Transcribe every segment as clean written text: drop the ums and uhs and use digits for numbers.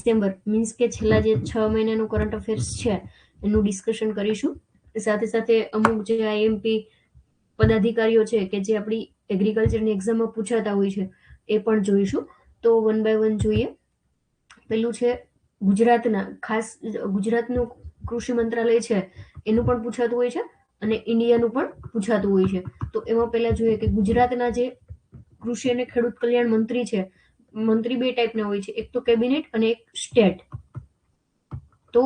December means કે છેલ્લા જે 6 મહિનાનું કરંટ અફેર્સ છે એનું ડિસ્કશન કરીશું. સાથે સાથે અમુક જે આઈએમપી પદાધિકારીઓ છે કે જે આપણી એગ્રીકલ્ચરની એક્ઝામમાં પૂછાતા હોય છે એ પણ જોઈશું. તો વન બાય વન જોઈએ. પેલું છે ગુજરાતના, ખાસ ગુજરાતનું કૃષિ મંત્રાલય છે એનું પણ પૂછાતું હોય છે અને ઇન્ડિયાનું પણ પૂછાતું હોય છે. તો એમાં પહેલા જોઈએ કે ગુજરાતના જે કૃષિ અને ખેડૂત કલ્યાણ મંત્રી છે, મંત્રી બે ટાઈપના હોય છે, એક તો કેબિનેટ અને એક સ્ટેટ. તો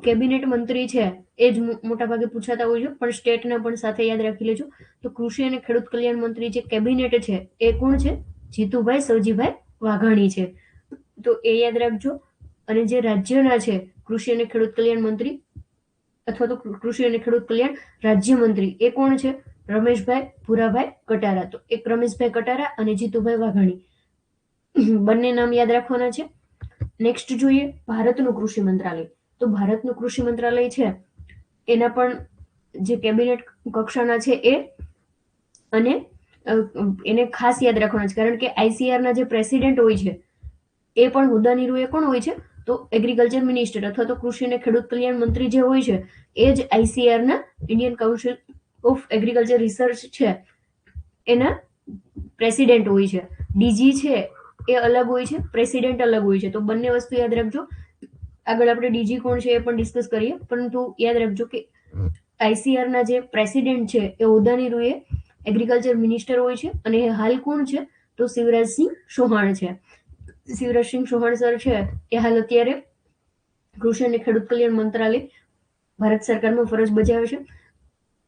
કેબિનેટ મંત્રી છે એ જ મોટા ભાગે પૂછાતા હોય છે, પણ સ્ટેટના પણ સાથે યાદ રાખી લેજો. તો કૃષિ અને ખેડૂત કલ્યાણ મંત્રી જે કેબિનેટ છે એ કોણ છે? જીતુભાઈ સવજીભાઈ વાઘાણી છે. તો એ યાદ રાખજો. અને જે રાજ્યના છે કૃષિ અને ખેડૂત કલ્યાણ મંત્રી અથવા તો કૃષિ અને ખેડૂત કલ્યાણ રાજ્યમંત્રી એ કોણ છે? રમેશભાઈ ભુરાભાઈ કટારા. તો એક રમેશભાઈ કટારા અને જીતુભાઈ વાઘાણી, બંને નામ યાદ રાખવાના છે. નેક્સ્ટ જોઈએ ભારતનું કૃષિ મંત્રાલય. તો ભારતનું કૃષિ મંત્રાલય છે એના પણ જે કેબિનેટ કક્ષાના છે એ, અને એને ખાસ યાદ રાખવાના છે કારણ કે આઈસીઆર ના જે પ્રેસિડેન્ટ હોય છે એ પણ હોદ્દાની રૂએ કોણ હોય છે? તો એગ્રીકલ્ચર મિનિસ્ટર અથવા તો કૃષિ અને ખેડૂત કલ્યાણ મંત્રી જે હોય છે એ જ આઈસીઆર ના, Indian council of agriculture research છે એના પ્રેસિડેન્ટ હોય છે. ડીજી છે એ અલગ હોય છે, પ્રેસિડેન્ટ અલગ હોય છે. તો બંને વસ્તુ યાદ રાખજો. આગળ આપણે ડીજી કોણ છે એ પણ ડિસ્કસ કરીએ, પરંતુ યાદ રાખજો કે આઈસીઆર ના જે પ્રેસિડેન્ટ છે એ હોદ્દાની રૂએ એગ્રીકલ્ચર મિનિસ્ટર હોય છે અને એ હાલ કોણ છે? તો શિવરાજસિંહ ચૌહાણ છે. શિવરાજસિંહ ચૌહાણ સર છે એ હાલ અત્યારે કૃષિ અને ખેડૂત કલ્યાણ મંત્રાલય ભારત સરકારમાં ફરજ બજાવે છે.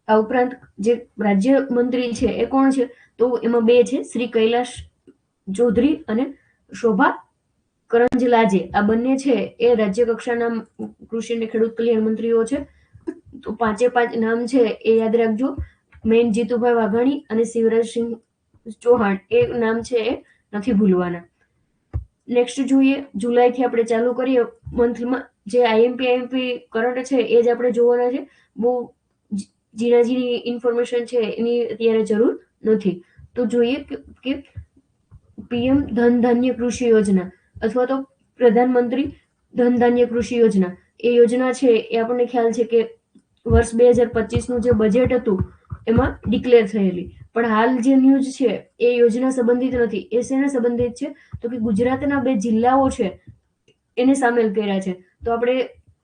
આ ઉપરાંત જે રાજ્ય મંત્રી છે એ કોણ છે? તો એમાં બે છે, શ્રી કૈલાશ ચૌધરી અને શોભા કરંજલાજે. આ બંને છે એ રાજ્ય કક્ષાના કૃષિ અને ખેડૂત કલ્યાણ મંત્રીઓ છે. તો પાંચે પાંચ નામ છે એ યાદ રાખજો. મેન જીતુભાઈ વાઘાણી અને શિવરાજસિંહ ચૌહાણ એ નામ છે એ નથી ભૂલવાના. નેક્સ્ટ જોઈએ, જુલાઈથી આપણે ચાલુ કરીએ મંથમાં જે આઈએમપી કરંટ છે એ જ આપણે જોવાના છે. બહુ ઝીણી ઇન્ફોર્મેશન છે એની અત્યારે જરૂર નથી. તો જોઈએ કે પીએમ ધન ધાન્ય કૃષિ યોજના અથવા તો પ્રધાનમંત્રી ધન ધાન્ય કૃષિ યોજના, એ યોજના છે એ આપણને ખ્યાલ છે કે વર્ષ 2025નું જે બજેટ હતું એમાં ડિક્લેર થયેલી. પણ હાલ જે ન્યૂઝ છે એ યોજના સંબંધિત નથી. એ શેના સંબંધિત છે? તો કે ગુજરાતના 2 જિલ્લાઓ છે એને સામેલ કર્યા છે. તો આપણે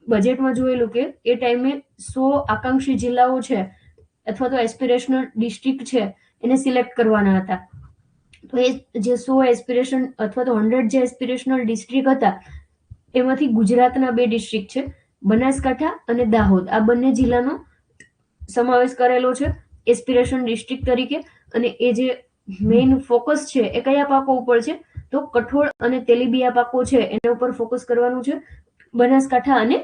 બજેટમાં જોયેલું કે એ ટાઈમે 100 આકાંક્ષી જિલ્લાઓ છે અથવા તો એસ્પિરેશનલ ડિસ્ટ્રિક્ટ છે એને સિલેક્ટ કરવાના હતા. તો એ જે 100 એસ્પિરેશન અથવા તો 100 જે એસ્પિરેશનલ ડિસ્ટ્રિક્ટ હતા એમાંથી ગુજરાતના 2 ડિસ્ટ્રિક્ટ છે, બનાસકાંઠા અને દાહોદ. આ બંને જિલ્લાનો સમાવેશ કરેલો છે એસ્પિરેશન ડિસ્ટ્રિક્ટ તરીકે. અને એ જે મેઇન ફોકસ છે એ કયા પાકો ઉપર છે? તો કઠોળ અને તેલીબિયા પાકો છે એના ઉપર ફોકસ કરવાનું છે બનાસકાંઠા અને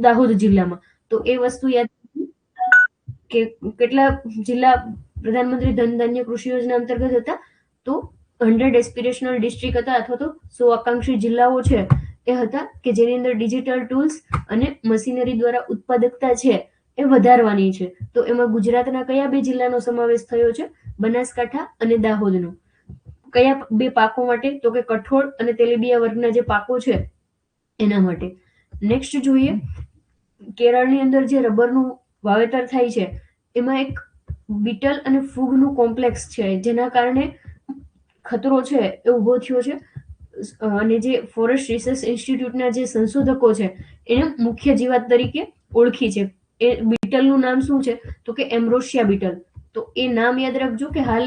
દાહોદ જિલ્લામાં. તો એ વસ્તુ યાદ કે કેટલા જિલ્લા પ્રધાનમંત્રી ધન ધાન્ય કૃષિ યોજના અંતર્ગત હતા? તો 100 એસ્પિરેશનલ ડિસ્ટ્રિક્ટ હતા અથવા તો 100 આકાંક્ષી જિલ્લાઓ છે એ હતા કે જેની અંદર ડિજિટલ ટૂલ્સ અને મશીનરી દ્વારા ઉત્પાદકતા છે એ વધારવાની છે. તો એમાં ગુજરાતના કયા 2 જિલ્લાનો સમાવેશ થયો છે? બનાસકાંઠા અને દાહોદનો. કયા 2 પાકો માટે? તો કે કઠોળ અને તેલીબિયા વર્ગના જે પાકો છે એના માટે. નેક્સ્ટ જોઈએ, કેરળની અંદર જે રબરનું વાવેતર થાય છે એમાં એક બીટલ અને ફૂગનું કોમ્પ્લેક્સ છે જેના કારણે ખતરો છે એ ઉભો થયો છે. અને જે ફોરેસ્ટ રિસર્ચ ઇન્સ્ટિટ્યૂટના જે સંશોધકો છે એને મુખ્ય જીવાત તરીકે ઓળખી છે. એ બીટલનું નામ શું છે? તો કે એમ્બ્રોસિયા બીટલ. તો એ નામ યાદ રાખજો કે હાલ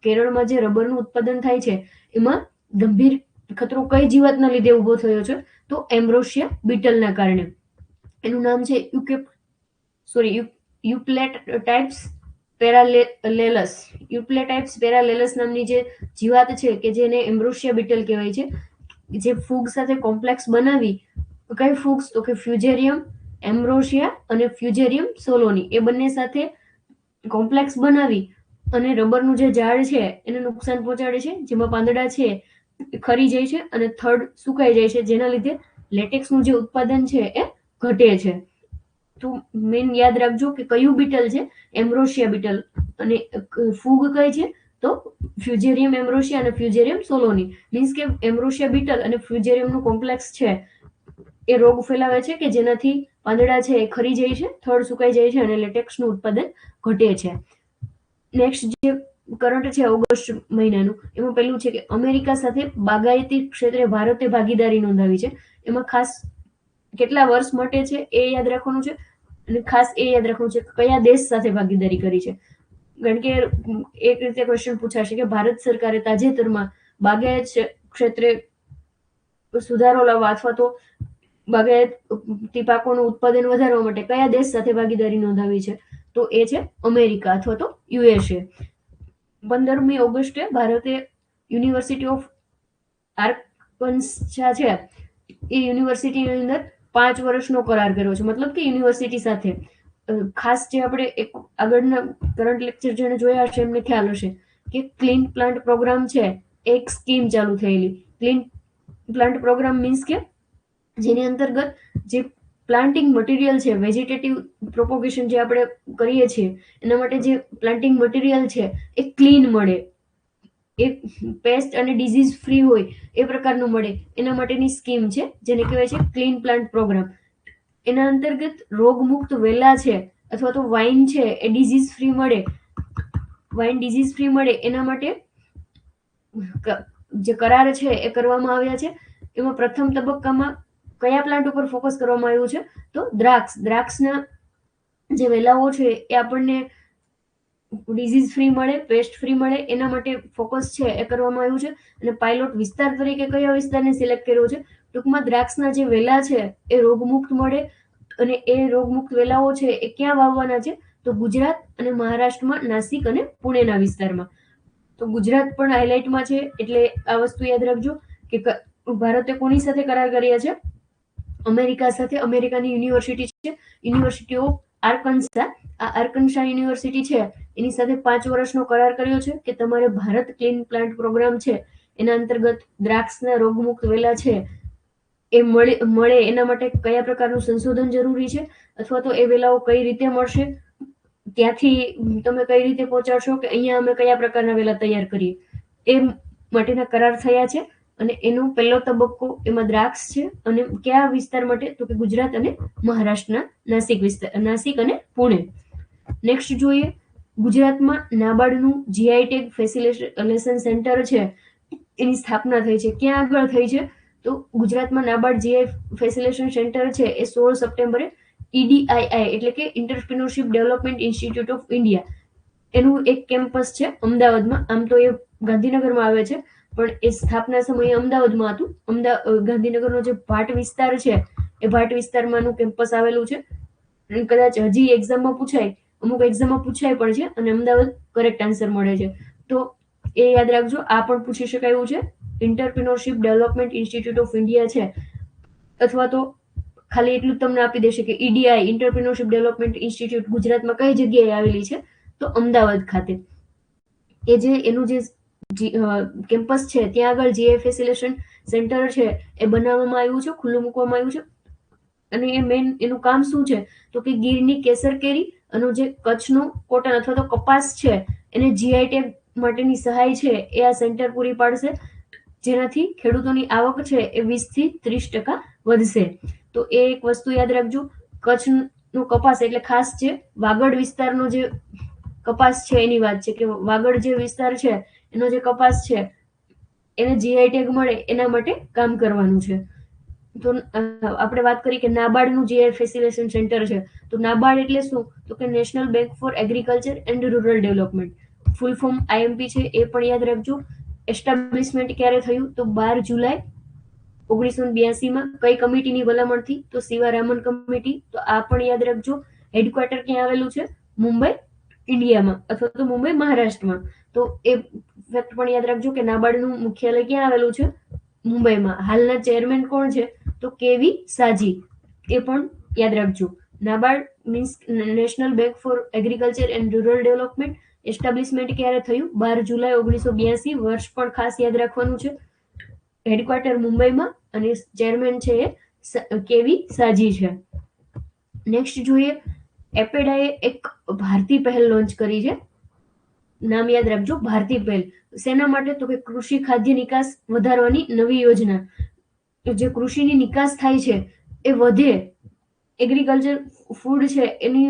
કેરળમાં જે રબરનું ઉત્પાદન થાય છે એમાં ગંભીર ખતરો કઈ જીવાતના લીધે ઉભો થયો છે? તો એમ્બ્રોસિયા બીટલના કારણે. એનું નામ છે યુપ્લેટાઇપ્સ પેરાલેલસ. યુપ્લેટાઇપ્સ પેરાલેલસ નામની જે જીવાત છે કે જેને એમ્બ્રોસિયા બીટલ કહેવાય છે, જે ફૂગ સાથે કોમ્પ્લેક્સ બનાવી. કઈ ફૂગ્સ? તો કે ફ્યુજેરિયમ એમ્બ્રોસિયા અને ફ્યુજેરિયમ સોલોની, એ બંને સાથે કોમ્પ્લેક્સ બનાવી અને રબરનું જે ઝાડ છે એને નુકસાન પહોંચાડે છે, જેમાં પાંદડા છે ખરી જાય છે અને થડ સુકાઈ જાય છે, જેના લીધે લેટેક્સનું જે ઉત્પાદન છે એ ઘટે છે. તો મેન યાદ રાખજો કે કયું બીટલ છે? એમ્બ્રોસિયા બીટલ. અને ફૂગ કઈ છે? તો ફ્યુજેરિયમ એમ્બ્રોસિયા અને ફ્યુજેરિયમ સોલોની. મીન્સ કે એમ્બ્રોસિયા બીટલ અને ફ્યુજેરિયમનું કોમ્પ્લેક્સ છે એ રોગ ફેલાવે છે કે જેનાથી પાંદડા છે એ ખરી જાય છે, થડ સુકાઈ જાય છે અને લેટેક્સનું ઉત્પાદન ઘટે છે. નેક્સ્ટ જે કરંટ છે ઓગસ્ટ મહિનાનું, એમાં પેલું છે કે અમેરિકા સાથે બાગાયતી ક્ષેત્રે ભારતે ભાગીદારી નોંધાવી છે. એમાં ખાસ કેટલા વર્ષ માટે છે એ યાદ રાખવાનું છે, અને ખાસ એ યાદ રાખવાનું છે કે કયા દેશ સાથે ભાગીદારી કરી છે. કારણ કે એક રીતે ક્વેશ્ચન પૂછાશે કે ભારત સરકારે તાજેતરમાં બાગાયત ક્ષેત્રે સુધારો લાવવા અથવા તો બાગાયતી પાકોનું ઉત્પાદન વધારવા માટે કયા દેશ સાથે ભાગીદારી નોંધાવી છે, તો એ છે અમેરિકા અથવા તો યુએસએ. 15મી ઓગસ્ટે ભારતે યુનિવર્સિટી ઓફ આર્કન્સા છે એ યુનિવર્સિટીની અંદર 5 વર્ષનો કરાર કર્યો છે. મતલબ કે યુનિવર્સિટી સાથે ખાસ જે આપણે એક આગળના કરંટ લેક્ચર જેને જોયા હશે એમને ખ્યાલ હશે કે ક્લીન પ્લાન્ટ પ્રોગ્રામ છે, એક સ્કીમ ચાલુ થયેલી. ક્લીન પ્લાન્ટ પ્રોગ્રામ મીન્સ કે જેની અંતર્ગત જે પ્લાન્ટિંગ મટીરિયલ છે, વેજીટેટિવ પ્રોપોગેશન જે આપણે કરીએ છીએ એના માટે જે પ્લાન્ટિંગ મટીરિયલ છે એ ક્લીન મળે, એ પેસ્ટ અને ડિઝીઝ ફ્રી હોય એ પ્રકારનું મળે, એના માટેની સ્કીમ છે જેને કહેવાય છે ક્લીન પ્લાન્ટ પ્રોગ્રામ. એના અંતર્ગત રોગમુક્ત વેલા છે અથવા તો વાઇન છે એ ડિઝીઝ ફ્રી મળે, વાઇન ડિઝીઝ ફ્રી મળે એના માટે જે કરાર છે એ કરવામાં આવ્યા છે. એમાં પ્રથમ તબક્કામાં કયા પ્લાન્ટ ઉપર ફોકસ કરવામાં આવ્યું છે, તો દ્રાક્ષના જે વેલાઓ છે એ આપણને ડિઝીઝ ફ્રી મળે, પેસ્ટ ફ્રી મળે એના માટે ફોકસ છે એ કરવામાં આવ્યું છે. અને પાયલોટ વિસ્તાર તરીકે કયા વિસ્તારને સિલેક્ટ કર્યો છે, ટૂંકમાં દ્રાક્ષના જે વેલા છે એ રોગમુક્ત મળે, અને એ રોગમુક્ત વેલાઓ છે એ ક્યાં વાવવાના છે, તો ગુજરાત અને મહારાષ્ટ્રમાં નાસિક અને પુણેના વિસ્તારમાં. તો ગુજરાત પણ હાઇલાઇટમાં છે, એટલે આ વસ્તુ યાદ રાખજો કે ભારતે કોની સાથે કરાર કર્યા છે, અમેરિકા સાથે. અમેરિકાની યુનિવર્સિટી છે યુનિવર્સિટી ઓફ આર્કન્સા. આ આર્કન્સા યુનિવર્સિટી છે એની સાથે 5 વર્ષનો કરાર કર્યો છે કે તમારે ભારત ક્લીન પ્લાન્ટ પ્રોગ્રામ છે એના અંતર્ગત દ્રાક્ષના રોગમુક્ત વેલા છે એ મળે એના માટે કયા પ્રકારનું સંશોધન જરૂરી છે, અથવા તો એ વેલાઓ કઈ રીતે મળશે, ત્યાંથી તમે કઈ રીતે પહોંચાડશો, કે અહીંયા અમે કયા પ્રકારના વેલા તૈયાર કરીએ, એ માટેના કરાર થયા છે. અને એનો પહેલો તબક્કો એમાં દ્રાક્ષ છે, અને કયા વિસ્તાર માટે, તો કે ગુજરાત અને મહારાષ્ટ્રના નાસિક અને પુણે. નેક્સ્ટ જોઈએ, ગુજરાતમાં નાબાર્ડનું જીઆઈ ટેગ ફેસિલિટેશન સેન્ટર છે એની સ્થાપના થઈ છે. ક્યાં આગળ થઈ છે, તો ગુજરાતમાં નાબાર્ડ જીઆઈ ફેસિલિટેશન સેન્ટર છે એ 16 સપ્ટેમ્બરે EDII એટલે કે entrepreneurship development institute of India એનું એક કેમ્પસ છે અમદાવાદમાં. આમ તો એ ગાંધીનગરમાં આવે છે, પણ એ સ્થાપના સમયે અમદાવાદમાં હતું. ગાંધીનગરનો જે ભાટ વિસ્તાર છે એ ભાટ વિસ્તારમાંનું કેમ્પસ આવેલું છે. કદાચ હજી એક્ઝામમાં પૂછાય, અમુક એક્ઝામમાં પૂછાય પણ છે, અને અમદાવાદ કરેક્ટ આન્સર મળે છે. તો એ યાદ રાખજો, આ પણ પૂછી શકાય એવું છે. Entrepreneurship development institute of India છે, અથવા તો ખાલી એટલું તમને આપી દેશે કે EDI એન્ટરપ્રિન્યોરશિપ ડેવલપમેન્ટ ઇન્સ્ટિટ્યૂટ ગુજરાતમાં કઈ જગ્યાએ આવેલી છે, તો અમદાવાદ ખાતે. એ જે એનું જે કેમ્પસ છે ત્યાં આગળ જીઆઈ ફેસિલિટેશન સેન્ટર છે એ બનાવવામાં આવ્યું છે, ખુલ્લું મૂકવામાં આવ્યું છે. અને એ મેઇન એનું કામ શું છે, તો કે ગીરની કેસર કેરી અને જે કચ્છનો કોટન અથવા તો કપાસ છે એને જીઆઈ ટેગ માટેની સહાય છે એ આ સેન્ટર પૂરી પાડશે, જેનાથી ખેડૂતોની આવક છે એ 20 થી 30% વધશે. તો એ એક વસ્તુ યાદ રાખજો. કચ્છનો કપાસ એટલે ખાસ જે વાગડ વિસ્તારનો જે કપાસ છે એની વાત છે, કે વાગડ જે વિસ્તાર છે એનો જે કપાસ છે એને જીઆઈ ટેગ મળે એના માટે કામ કરવાનું છે. તો આપણે વાત કરી કે નાબાર્ડનું જીઆઈ ફેસિલિટેશન સેન્ટર છે. તો નાબાર્ડ એટલે શું, તો કે national bank four agriculture and rural development. Full form IMP છે, એ પણ યાદ રાખજો. એસ્ટાબ્લિશમેન્ટ ક્યારે થયું, તો 12 જુલાઈ 1982માં. કઈ કમિટીની ભલામણથી, તો શિવારામન કમિટી. તો આ પણ યાદ રાખજો. હેડક્વાર્ટર ક્યાં આવેલું છે, મુંબઈ ઇન્ડિયામાં, અથવા તો મુંબઈ મહારાષ્ટ્રમાં. તો એ ફેક્ટ પણ યાદ રાખજો કે નાબાર્ડનું મુખ્યાલય ક્યાં આવેલું છે, મુંબઈમાં. હાલના ચેરમેન કોણ છે, તો KV સાજી. એ પણ યાદ રાખજો. NABARD means national bank four agriculture and rural development. Establishment ક્યારે થયું, 12 જુલાઈ 1982. વર્ષ પણ ખાસ યાદ રાખવાનું છે. હેડક્વાર્ટર મુંબઈમાં, અને ચેરમેન છે એ KV સાજી છે. નેક્સ્ટ જોઈએ, એપેડાએ એક ભારતીય પહેલ લોન્ચ કરી છે. નામ યાદ રાખજો, ભારતીય પહેલ. શેના માટે, તો કે કૃષિ ખાદ્ય નિકાસ વધારવાની નવી યોજના. જે કૃષિની નિકાસ થાય છે એ વધે, એગ્રીકલ્ચર ફૂડ છે એની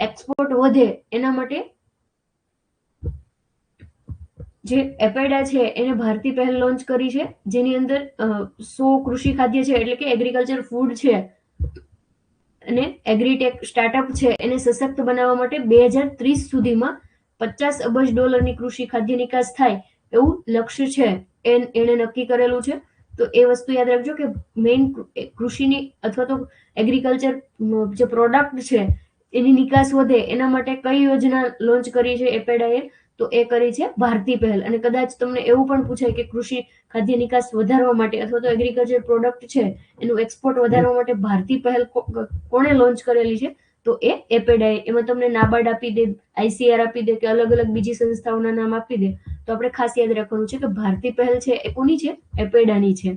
એક્સપોર્ટ વધે, એના માટે જે એપેડા છે એને ભારતીય પહેલ લોન્ચ કરી છે, જેની અંદર 100 કૃષિ ખાદ્ય છે એટલે કે એગ્રીકલ્ચર ફૂડ છે અને એગ્રીટેક સ્ટાર્ટઅપ છે એને સશક્ત બનાવવા માટે 2030 સુધીમાં $50 અબજ કૃષિ ખાદ્ય નિકાસ થાય એવું લક્ષ્ય છે એને નક્કી કરેલું છે. તો એ વસ્તુ યાદ રાખજો કે મેઇન કૃષિની અથવા તો એગ્રીકલ્ચર જે પ્રોડક્ટ છે એની નિકાસ વધે એના માટે કઈ યોજના લોન્ચ કરી છે એપેડાએ, તો એ કરી છે ભારતીય પહેલ. અને કદાચ તમને એવું પણ પૂછાય કે કૃષિ ખાદ્ય નિકાસ વધારવા માટે અથવા તો એગ્રીકલ્ચર પ્રોડક્ટ છે એનું એક્સપોર્ટ વધારવા માટે ભારતીય પહેલ કોણે લોન્ચ કરેલી છે, તો એ એપેડાએ. એમાં તમને નાબાર્ડ આપી દે, ICAR આપી દે કે અલગ અલગ બીજી સંસ્થાઓના નામ આપી દે, તો આપણે ખાસ યાદ રાખવાનું છે કે ભારતીય પહેલ છે એ કોની છે, એપેડાની છે.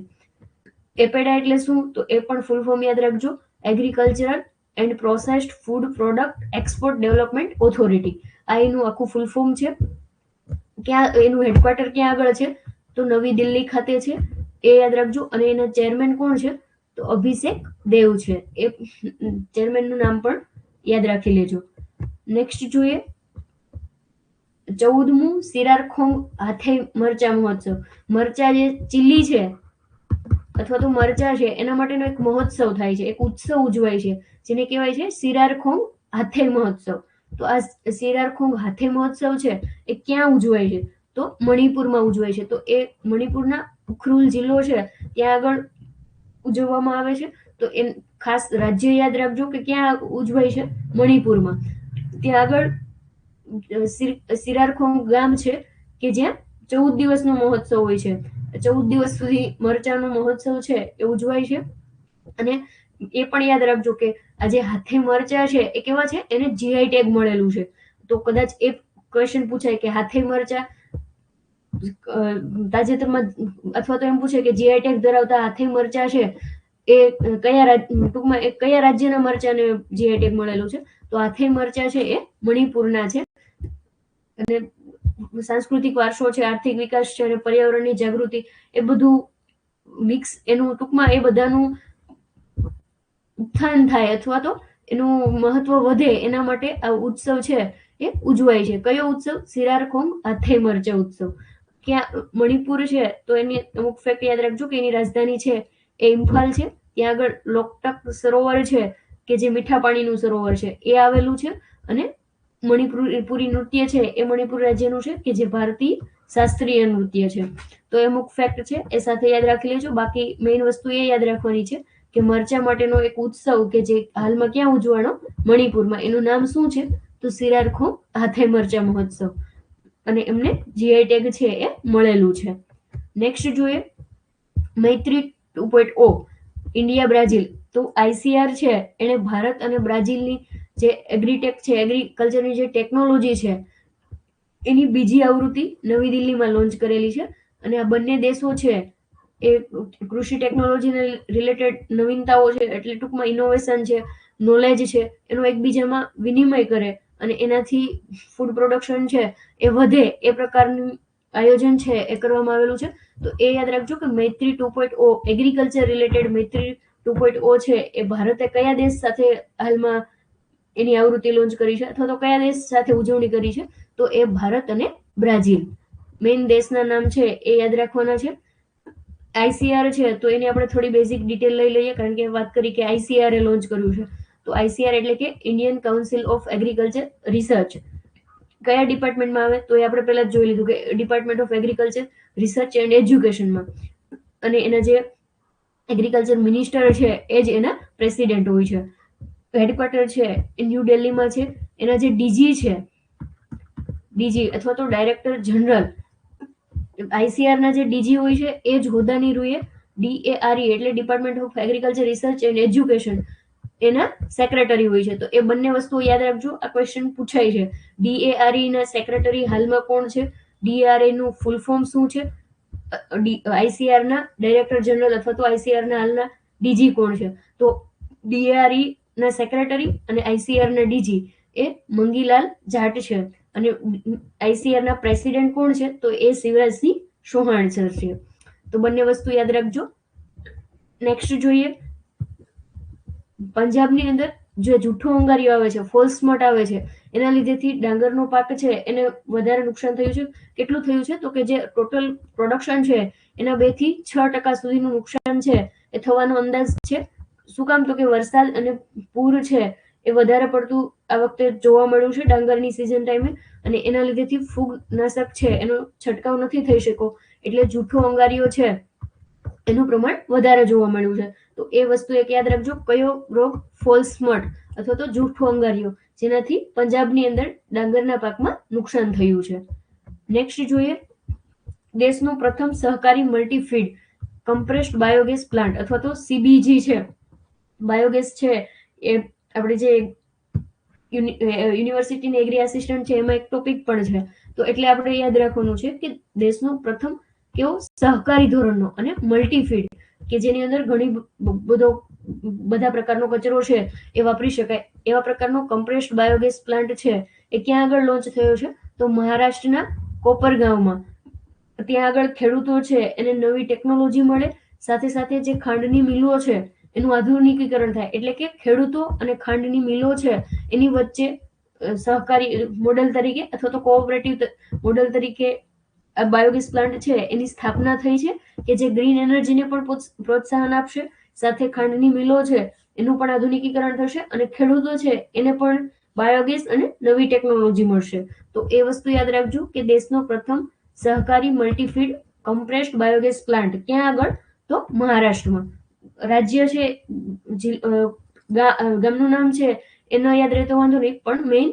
એપેડા એટલે શું, તો એ પણ ફૂલ ફોર્મ યાદ રાખજો, agricultural and processed food product export development authority. આ એનું આખું ફૂલ ફોર્મ છે. ક્યાં એનું હેડક્વાર્ટર ક્યાં આગળ છે, તો નવી દિલ્હી ખાતે છે, એ યાદ રાખજો. અને એના ચેરમેન કોણ છે, તો અભિષેક દેવ છે. એ ચેરમેનનું નામ પણ યાદ રાખી લેજો. નેક્સ્ટ જોઈએ 14મું સિરારખોંગ હાથેઈ મરચા મહોત્સવ. મરચા જે ચીલી છે અથવા તો મરચા છે એના માટેનો એક મહોત્સવ થાય છે, એક ઉત્સવ ઉજવાય છે જેને કહેવાય છે સિરારખોંગ હાથેઈ મહોત્સવ. તો આ સિરારખોંગ હાથેઈ મહોત્સવ છે એ ક્યાં ઉજવાય છે, તો મણિપુરમાં ઉજવાય છે. તો એ મણિપુરના ઉખરુલ જિલ્લો છે ત્યાં આગળ ઉજવવામાં આવે છે. તો એ ખાસ રાજ્ય યાદ રાખજો કે ક્યાં ઉજવાય છે, મણિપુરમાં. ત્યાં આગળ સિરારખોંગ ગામ છે કે જ્યાં 14 દિવસનો મહોત્સવ હોય છે. 14 દિવસ સુધી મરચાનો મહોત્સવ છે એ ઉજવાય છે. અને એ પણ યાદ રાખજો કે આ જે હાથે મરચા છે એ કેવા છે, એને GI ટેગ મળેલું છે. તો કદાચ એ ક્વેશ્ચન પૂછાય કે હાથે મરચા તાજેતરમાં, અથવા તો એમ પૂછે કે GI ટેગ ધરાવતા હાથે મરચા છે એ ટૂંકમાં એ કયા રાજ્યના મરચાને GI ટેગ મળેલું છે, તો હાથે મરચા છે એ મણિપુરના છે. અને સાંસ્કૃતિક વારસો છે, આર્થિક વિકાસ છે અને પર્યાવરણની જાગૃતિ, એ બધું મિક્સ, એનું ટૂંકમાં એ બધાનું ઉત્થાન થાય અથવા તો એનું મહત્વ વધે એના માટે આ ઉત્સવ છે એ ઉજવાય છે. કયો ઉત્સવ, સિરારખોંગ હાથે મરચા ઉત્સવ. ક્યાં મણિપુર છે, તો એની અમુક ફેક્ટ યાદ રાખજો કે એની રાજધાની છે એ ઇમ્ફાલ છે. ત્યાં આગળ લોકટક સરોવર છે કે જે મીઠા પાણીનું સરોવર છે એ આવેલું છે. અને મણિપુરી નૃત્ય છે એ મણિપુર રાજ્યનું છે કે જે ભારતીય શાસ્ત્રીય નૃત્ય છે. તો એ અમુક ફેક્ટ છે એ સાથે યાદ રાખી લેજો. બાકી મેઇન વસ્તુ એ યાદ રાખવાની છે કે મરચા માટેનો એક ઉત્સવ કે જે હાલમાં ક્યાં ઉજવાણો, મણિપુરમાં. એનું નામ શું છે, તો સિરારખોંગ હાથે મરચા મહોત્સવ. અને એમને GI ટેગ છે એ મળેલું છે. નેક્સ્ટ જોઈએ મૈત્રી 2.0 ઇન્ડિયા બ્રાઝિલ. તો ICAR છે એને ભારત અને બ્રાઝિલની જે એગ્રીટેક છે, એગ્રીકલ્ચરની જે ટેકનોલોજી છે એની બીજી આવૃત્તિ નવી દિલ્હીમાં લોન્ચ કરેલી છે. અને આ બંને દેશો છે એ કૃષિ ટેકનોલોજીને રિલેટેડ નવીનતાઓ છે, એટલે ટૂંકમાં ઇનોવેશન છે, નોલેજ છે, એનો એકબીજામાં વિનિમય કરે અને એનાથી ફૂડ પ્રોડક્શન છે એ વધે, એ પ્રકારનું આયોજન છે એ કરવામાં આવેલું છે. તો એ યાદ રાખજો કે મૈત્રી 2.0 એગ્રીકલ્ચર રિલેટેડ મૈત્રી 2.0 છે એ ભારતે કયા દેશ સાથે હાલમાં એની આવૃત્તિ લોન્ચ કરી છે અથવા તો કયા દેશ સાથે ઉજવણી કરી છે, તો એ ભારત અને બ્રાઝિલ. મેઇન દેશના નામ છે એ યાદ રાખવાના છે. ICAR છે તો એની આપણે થોડી બેઝિક ડિટેલ લઈ લઈએ, કારણ કે વાત કરી કે ICAR એ લોન્ચ કર્યું છે. તો ICAR એટલે કે Indian council of agriculture research. કયા ડિપાર્ટમેન્ટમાં આવે, તો એ આપણે પહેલા જ જોઈ લીધું કે department of agriculture research and એજ્યુકેશનમાં. અને એના જે એગ્રીકલ્ચર મિનિસ્ટર છે એ જ એના પ્રેસિડેન્ટ હોય છે. હેડક્વાર્ટર છે એ ન્યૂ દિલ્હીમાં છે. એના જે DG છે, DG અથવા તો ડાયરેક્ટર જનરલ, ICAR ના જે DG હોય છે એ જ હોદ્દાની રૂએ DARE એટલે department of agriculture research and education એના સેક્રેટરી હોય છે. તો એ બંને વસ્તુઓ યાદ રાખજો, આ ક્વેશ્ચન પૂછાય છે. DARE ના સેક્રેટરી હાલમાં કોણ છે, DARE નું ફૂલ ફોર્મ શું છે, ICAR ના ડાયરેક્ટર જનરલ અથવા તો ICAR ના હાલના DG કોણ છે. તો DARE ના સેક્રેટરી અને ICAR ના DG એ મંગીલાલ જાટ છે. અને ICAR ના પ્રેસિડેન્ટ કોણ છે, તો એ શિવરાજસિંહ ચૌહાણ સર છે. તો બંને વસ્તુ યાદ રાખજો. નેક્સ્ટ જોઈએ પંજાબની અંદર જે જૂઠો અંગારિયો આવે છે, ફોલ્સ મટ આવે છે, એના લીધેથી ડાંગરનો પાક છે એને વધારે નુકસાન થયું છે. કેટલું થયું છે તો કે જે ટોટલ પ્રોડક્શન છે એના 2 થી 6% સુધીનું નુકસાન છે એ થવાનો અંદાજ છે. શું કામ? તો કે વરસાદ અને પૂર છે એ વધારે પડતું આ વખતે જોવા મળ્યું છે ડાંગરની સિઝન ટાઈમે, અને એના લીધેથી ફૂગનાશક છે એનો છંટકાવ નથી થઈ શક્યો, એટલે જૂઠો અંગારિયો છે એનું પ્રમાણ વધારે જોવા મળ્યું છે. તો એ વસ્તુ એક યાદ રાખજો, કયો રોગ? ફોલ્સ મટ અથવા તો જૂઠો અંગારિયો, જેનાથી પંજાબની અંદર ડાંગરના પાકમાં નુકસાન થયું છે. નેક્સ્ટ જોઈએ, દેશનું પ્રથમ સહકારી મલ્ટીફીડ કમ્પ્રેસ્ડ બાયોગેસ પ્લાન્ટ અથવા તો CBG છે. બાયોગેસ છે એ આપણે જે યુનિવર્સિટીની એગ્રી આસિસ્ટન્ટ છે એમાં એક ટોપિક પણ છે. તો એટલે આપણે યાદ રાખવાનું છે કે દેશનો પ્રથમ કેવો સહકારી ધોરણનો અને મલ્ટીફીડ, કે જેની અંદર બધા પ્રકારનો કચરો છે એ વાપરી શકાય એવા પ્રકારનો કમ્પ્રેસ્ડ બાયોગેસ પ્લાન્ટ છે એ ક્યાં આગળ લોન્ચ થયો છે? તો મહારાષ્ટ્રના કોપરગાંવમાં. ત્યાં આગળ ખેડૂતો છે એને નવી ટેકનોલોજી મળે, સાથે સાથે જે ખાંડની મિલો છે એનું આધુનિકીકરણ થાય, એટલે કે ખેડૂતો અને ખાંડની મિલો છે એની વચ્ચે સહકારી મોડેલ તરીકે અથવા તો કોઓપરેટિવ મોડેલ તરીકે આ બાયોગેસ પ્લાન્ટ છે એની સ્થાપના થઈ છે, કે જે ગ્રીન એનર્જીને પણ પ્રોત્સાહન આપશે, સાથે ખાંડની મિલો છે એનું પણ આધુનિકીકરણ થશે, અને ખેડૂતો છે એને પણ બાયોગેસ અને નવી ટેકનોલોજી મળશે. તો એ વસ્તુ યાદ રાખજો કે દેશનો પ્રથમ સહકારી મલ્ટીફીડ કમ્પ્રેસ્ડ બાયોગેસ પ્લાન્ટ ક્યાં આગળ? તો મહારાષ્ટ્રમાં. રાજ્ય છે, ગામનું નામ છે એ ન યાદ રહેતો વાંધો નહીં, પણ મેઇન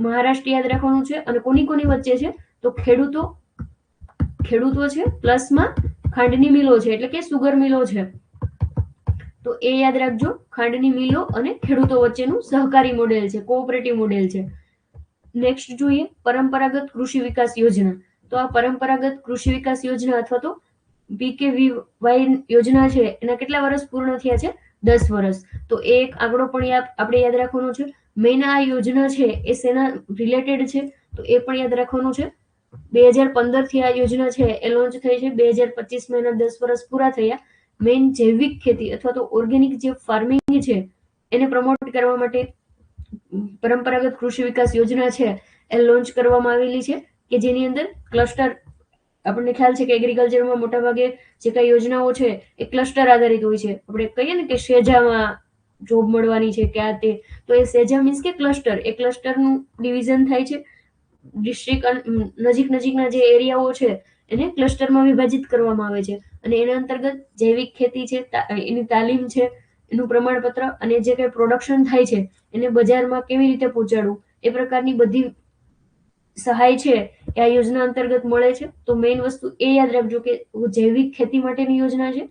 મહારાષ્ટ્ર યાદ રાખવાનું છે. અને કોની વચ્ચે છે? તો ખેડૂતો છે પ્લસમાં ખાંડની મિલો છે, એટલે કે સુગર મિલો છે. તો એ યાદ રાખજો, ખાંડની મિલો અને ખેડૂતો વચ્ચેનું સહકારી મોડેલ છે, કોઓપરેટિવ મોડેલ છે. નેક્સ્ટ જોઈએ, પરંપરાગત કૃષિ વિકાસ યોજના. તો આ પરંપરાગત કૃષિ વિકાસ યોજના અથવા તો PKVY યોજના છે એના કેટલા વર્ષ પૂર્ણ થયા છે? 10 વર્ષ. તો એ એક આંકડો પણ આપણે યાદ રાખવાનો છે. મેઇન આ યોજના છે એ શેના રિલેટેડ છે? તો એ પણ યાદ રાખવાનું છે. 2015 થી આ યોજના છે એ લોન્ચ થઈ છે. 2025 માં 10 વર્ષ પૂરા થયા. મેઇન જૈવિક ખેતી અથવા તો ઓર્ગેનિક જે ફાર્મિંગ છે એને પ્રમોટ કરવા માટે પરંપરાગત કૃષિ વિકાસ યોજના છે એ લોન્ચ કરવામાં આવેલી છે, કે જેની અંદર ક્લસ્ટર, આપણને ખ્યાલ છે કે એગ્રીકલ્ચરમાં મોટાભાગે જે કઈ યોજનાઓ છે એ ક્લસ્ટર આધારિત હોય છે. આપણે કહીએ ને કે સેજામાં જોબ મળવાની છે કે આ તે, તો એ સેજા મીન્સ કે ક્લસ્ટર, એ ક્લસ્ટરનું ડિવિઝન થાય છે. ડિસ્ટ્રિક્ટ નજીકના જે એરિયાઓ છે એને ક્લસ્ટરમાં વિભાજિત કરવામાં આવે છે, અને એના અંતર્ગત જૈવિક ખેતી છે એની તાલીમ છે, એનું પ્રમાણપત્ર, અને જે કઈ પ્રોડક્શન થાય છે એને બજારમાં કેવી રીતે પહોંચાડવું એ પ્રકારની બધી સહાય છે એ આ યોજના અંતર્ગત મળે છે. તો મેઇન વસ્તુ એ યાદ રાખજો કે જૈવિક ખેતી માટેની યોજના છે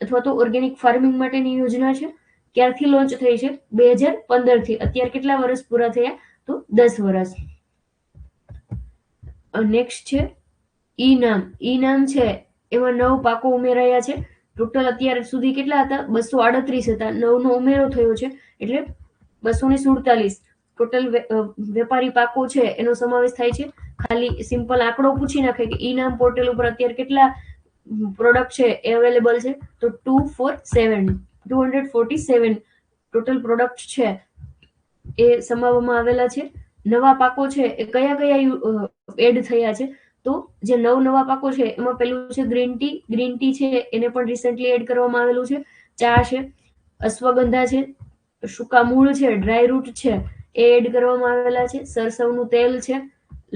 અથવા તો ઓર્ગેનિક ફાર્મિંગ માટેની યોજના છે. ક્યારથી લોન્ચ થઈ છે? 2015 થી. અત્યારે કેટલા વર્ષ પૂરા થયા? તો 10 વર્ષ. નેક્સ્ટ છે ઈ નામ છે એમાં 9 પાકો ઉમેરાયા છે. ટોટલ અત્યાર સુધી કેટલા હતા? 238 હતા. 9 નો ઉમેરો થયો છે એટલે 247 ટોટલ વેપારી પાકો છે એનો સમાવેશ થાય છે. ખાલી સિમ્પલ આંકડો પૂછી નાખે કે ઈ નામ પોર્ટલ ઉપર અત્યારે કેટલા પ્રોડક્ટ છે એ અવેલેબલ છે, તો 247 ટોટલ પ્રોડક્ટ છે એ સમાવવામાં આવેલા છે. નવા પાકો છે એ કયા એડ થયા છે? તો જે નવા પાકો છે એમાં પેલું છે ગ્રીન ટી છે એને પણ રિસેન્ટલી એડ કરવામાં આવેલું છે. ચા છે, અશ્વગંધા છે, સૂકા મૂળ છે, ડ્રાય રૂટ છે એ એડ કરવામાં આવેલા છે. સરસવનું તેલ છે,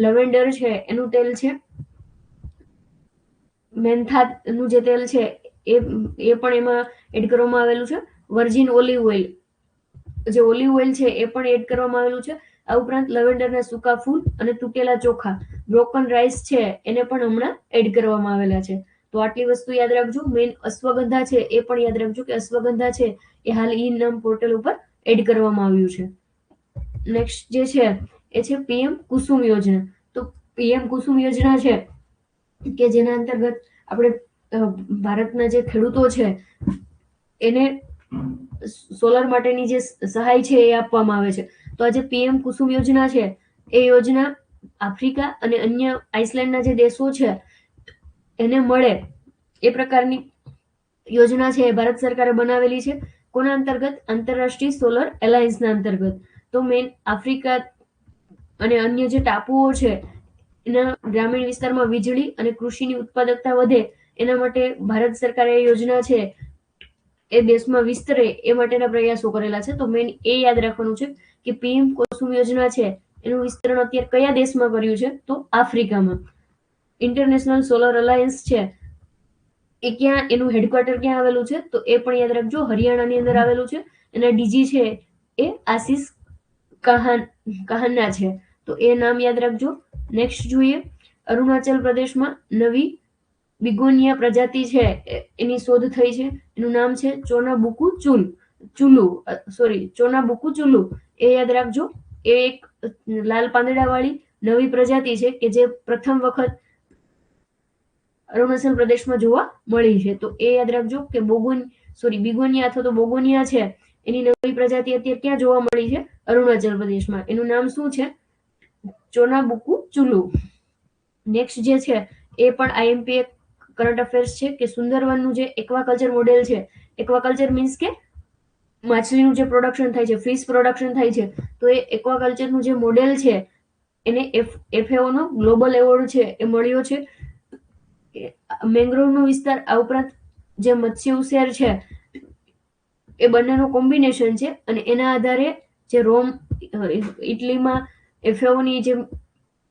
લવેન્ડર છે એનું તેલ છે, મેન્થાનું જે તેલ છે એ પણ એમાં એડ કરવામાં આવેલું છે. વર્જિન ઓલિવ ઓઇલ, જે ઓલિવ ઓઇલ છે એ પણ એડ કરવામાં આવેલું છે. આ ઉપરાંત લવેન્ડરના સૂકા ફૂલ અને તૂટેલા ચોખા, બ્રોકન રાઈસ છે એને પણ હમણાં એડ કરવામાં આવેલા છે. તો આટલી વસ્તુ યાદ રાખજો. મેઇન અશ્વગંધા છે એ પણ યાદ રાખજો કે અશ્વગંધા છે એ હાલ ઈ નામ પોર્ટલ ઉપર એડ કરવામાં આવ્યું છે. નેક્સ્ટ જે છે એ છે PM કુસુમ યોજના. તો PM કુસુમ યોજના છે કે જેના અંતર્ગત આપણે ભારતના જે ખેડૂતો છે એને સોલર માટેની જે સહાય છે એ આપવામાં આવે છે. તો આ જે PM કુસુમ યોજના છે એ યોજના આફ્રિકા અને અન્ય આઇસલેન્ડના જે દેશો છે એને મળે એ પ્રકારની યોજના છે એ ભારત સરકારે બનાવેલી છે. કોના અંતર્ગત? આંતરરાષ્ટ્રીય સોલર એલાયન્સના અંતર્ગત. તો મેઇન આફ્રિકા અને અન્ય જે ટાપુઓ છે એના ગ્રામીણ વિસ્તારમાં વીજળી અને કૃષિની ઉત્પાદકતા વધે એના માટે ભારત સરકારે યોજના છે એ દેશમાં વિસ્તરે એ માટેના પ્રયાસો કરેલા છે. તો મેઇન એ યાદ રાખવાનું છે કે પીએમ કુસુમ યોજના છે એનું વિસ્તરણ અત્યારે કયા દેશમાં કર્યું છે? તો આફ્રિકામાં. ઇન્ટરનેશનલ સોલર અલાયન્સ છે એ ક્યાં, એનું હેડક્વાર્ટર ક્યાં આવેલું છે? તો એ પણ યાદ રાખજો, હરિયાણાની અંદર આવેલું છે. એના ડીજી છે એ આશીષ કહાના છે, તો એ નામ યાદ રાખજો. નેક્સ્ટ જોઈએ, અરુણાચલ પ્રદેશમાં નવી બિગોનિયા પ્રજાતિ છે એની શોધ થઈ છે. એનું નામ છે ચોનાબુકુ ચુલુ. એ યાદ રાખજો. એ એક લાલ પાંદડા વાળી નવી પ્રજાતિ છે કે જે પ્રથમ વખત અરુણાચલ પ્રદેશમાં જોવા મળી છે. તો એ યાદ રાખજો કે બિગોનિયા અથવા તો બોગોનિયા છે એની નવી પ્રજાતિ અત્યારે ક્યાં જોવા મળી છે? અરુણાચલ પ્રદેશમાં. એનું નામ શું છે? ચોનાબુકુ ચુલુ. નેક્સ્ટ જે છે એ પણ આઈએમપી કરંટ અફેર્સ છે કે સુંદરવનનું જે એક્વાકલ્ચર મોડેલ છે, એક્વાકલ્ચર મીન્સ કે માછલીનું જે પ્રોડક્શન થાય છે, ફિશ પ્રોડક્શન થાય છે, તો એ એક્વાકલ્ચરનું જે મોડેલ છે એને FAO નો ગ્લોબલ એવોર્ડ છે એ મળ્યો છે. મેંગ્રોવનો વિસ્તાર, આ ઉપરાંત જે મત્સ્ય ઉછેર છે એ બંનેનું કોમ્બિનેશન છે અને એના આધારે જે ઇટલીમાં FAO ની જે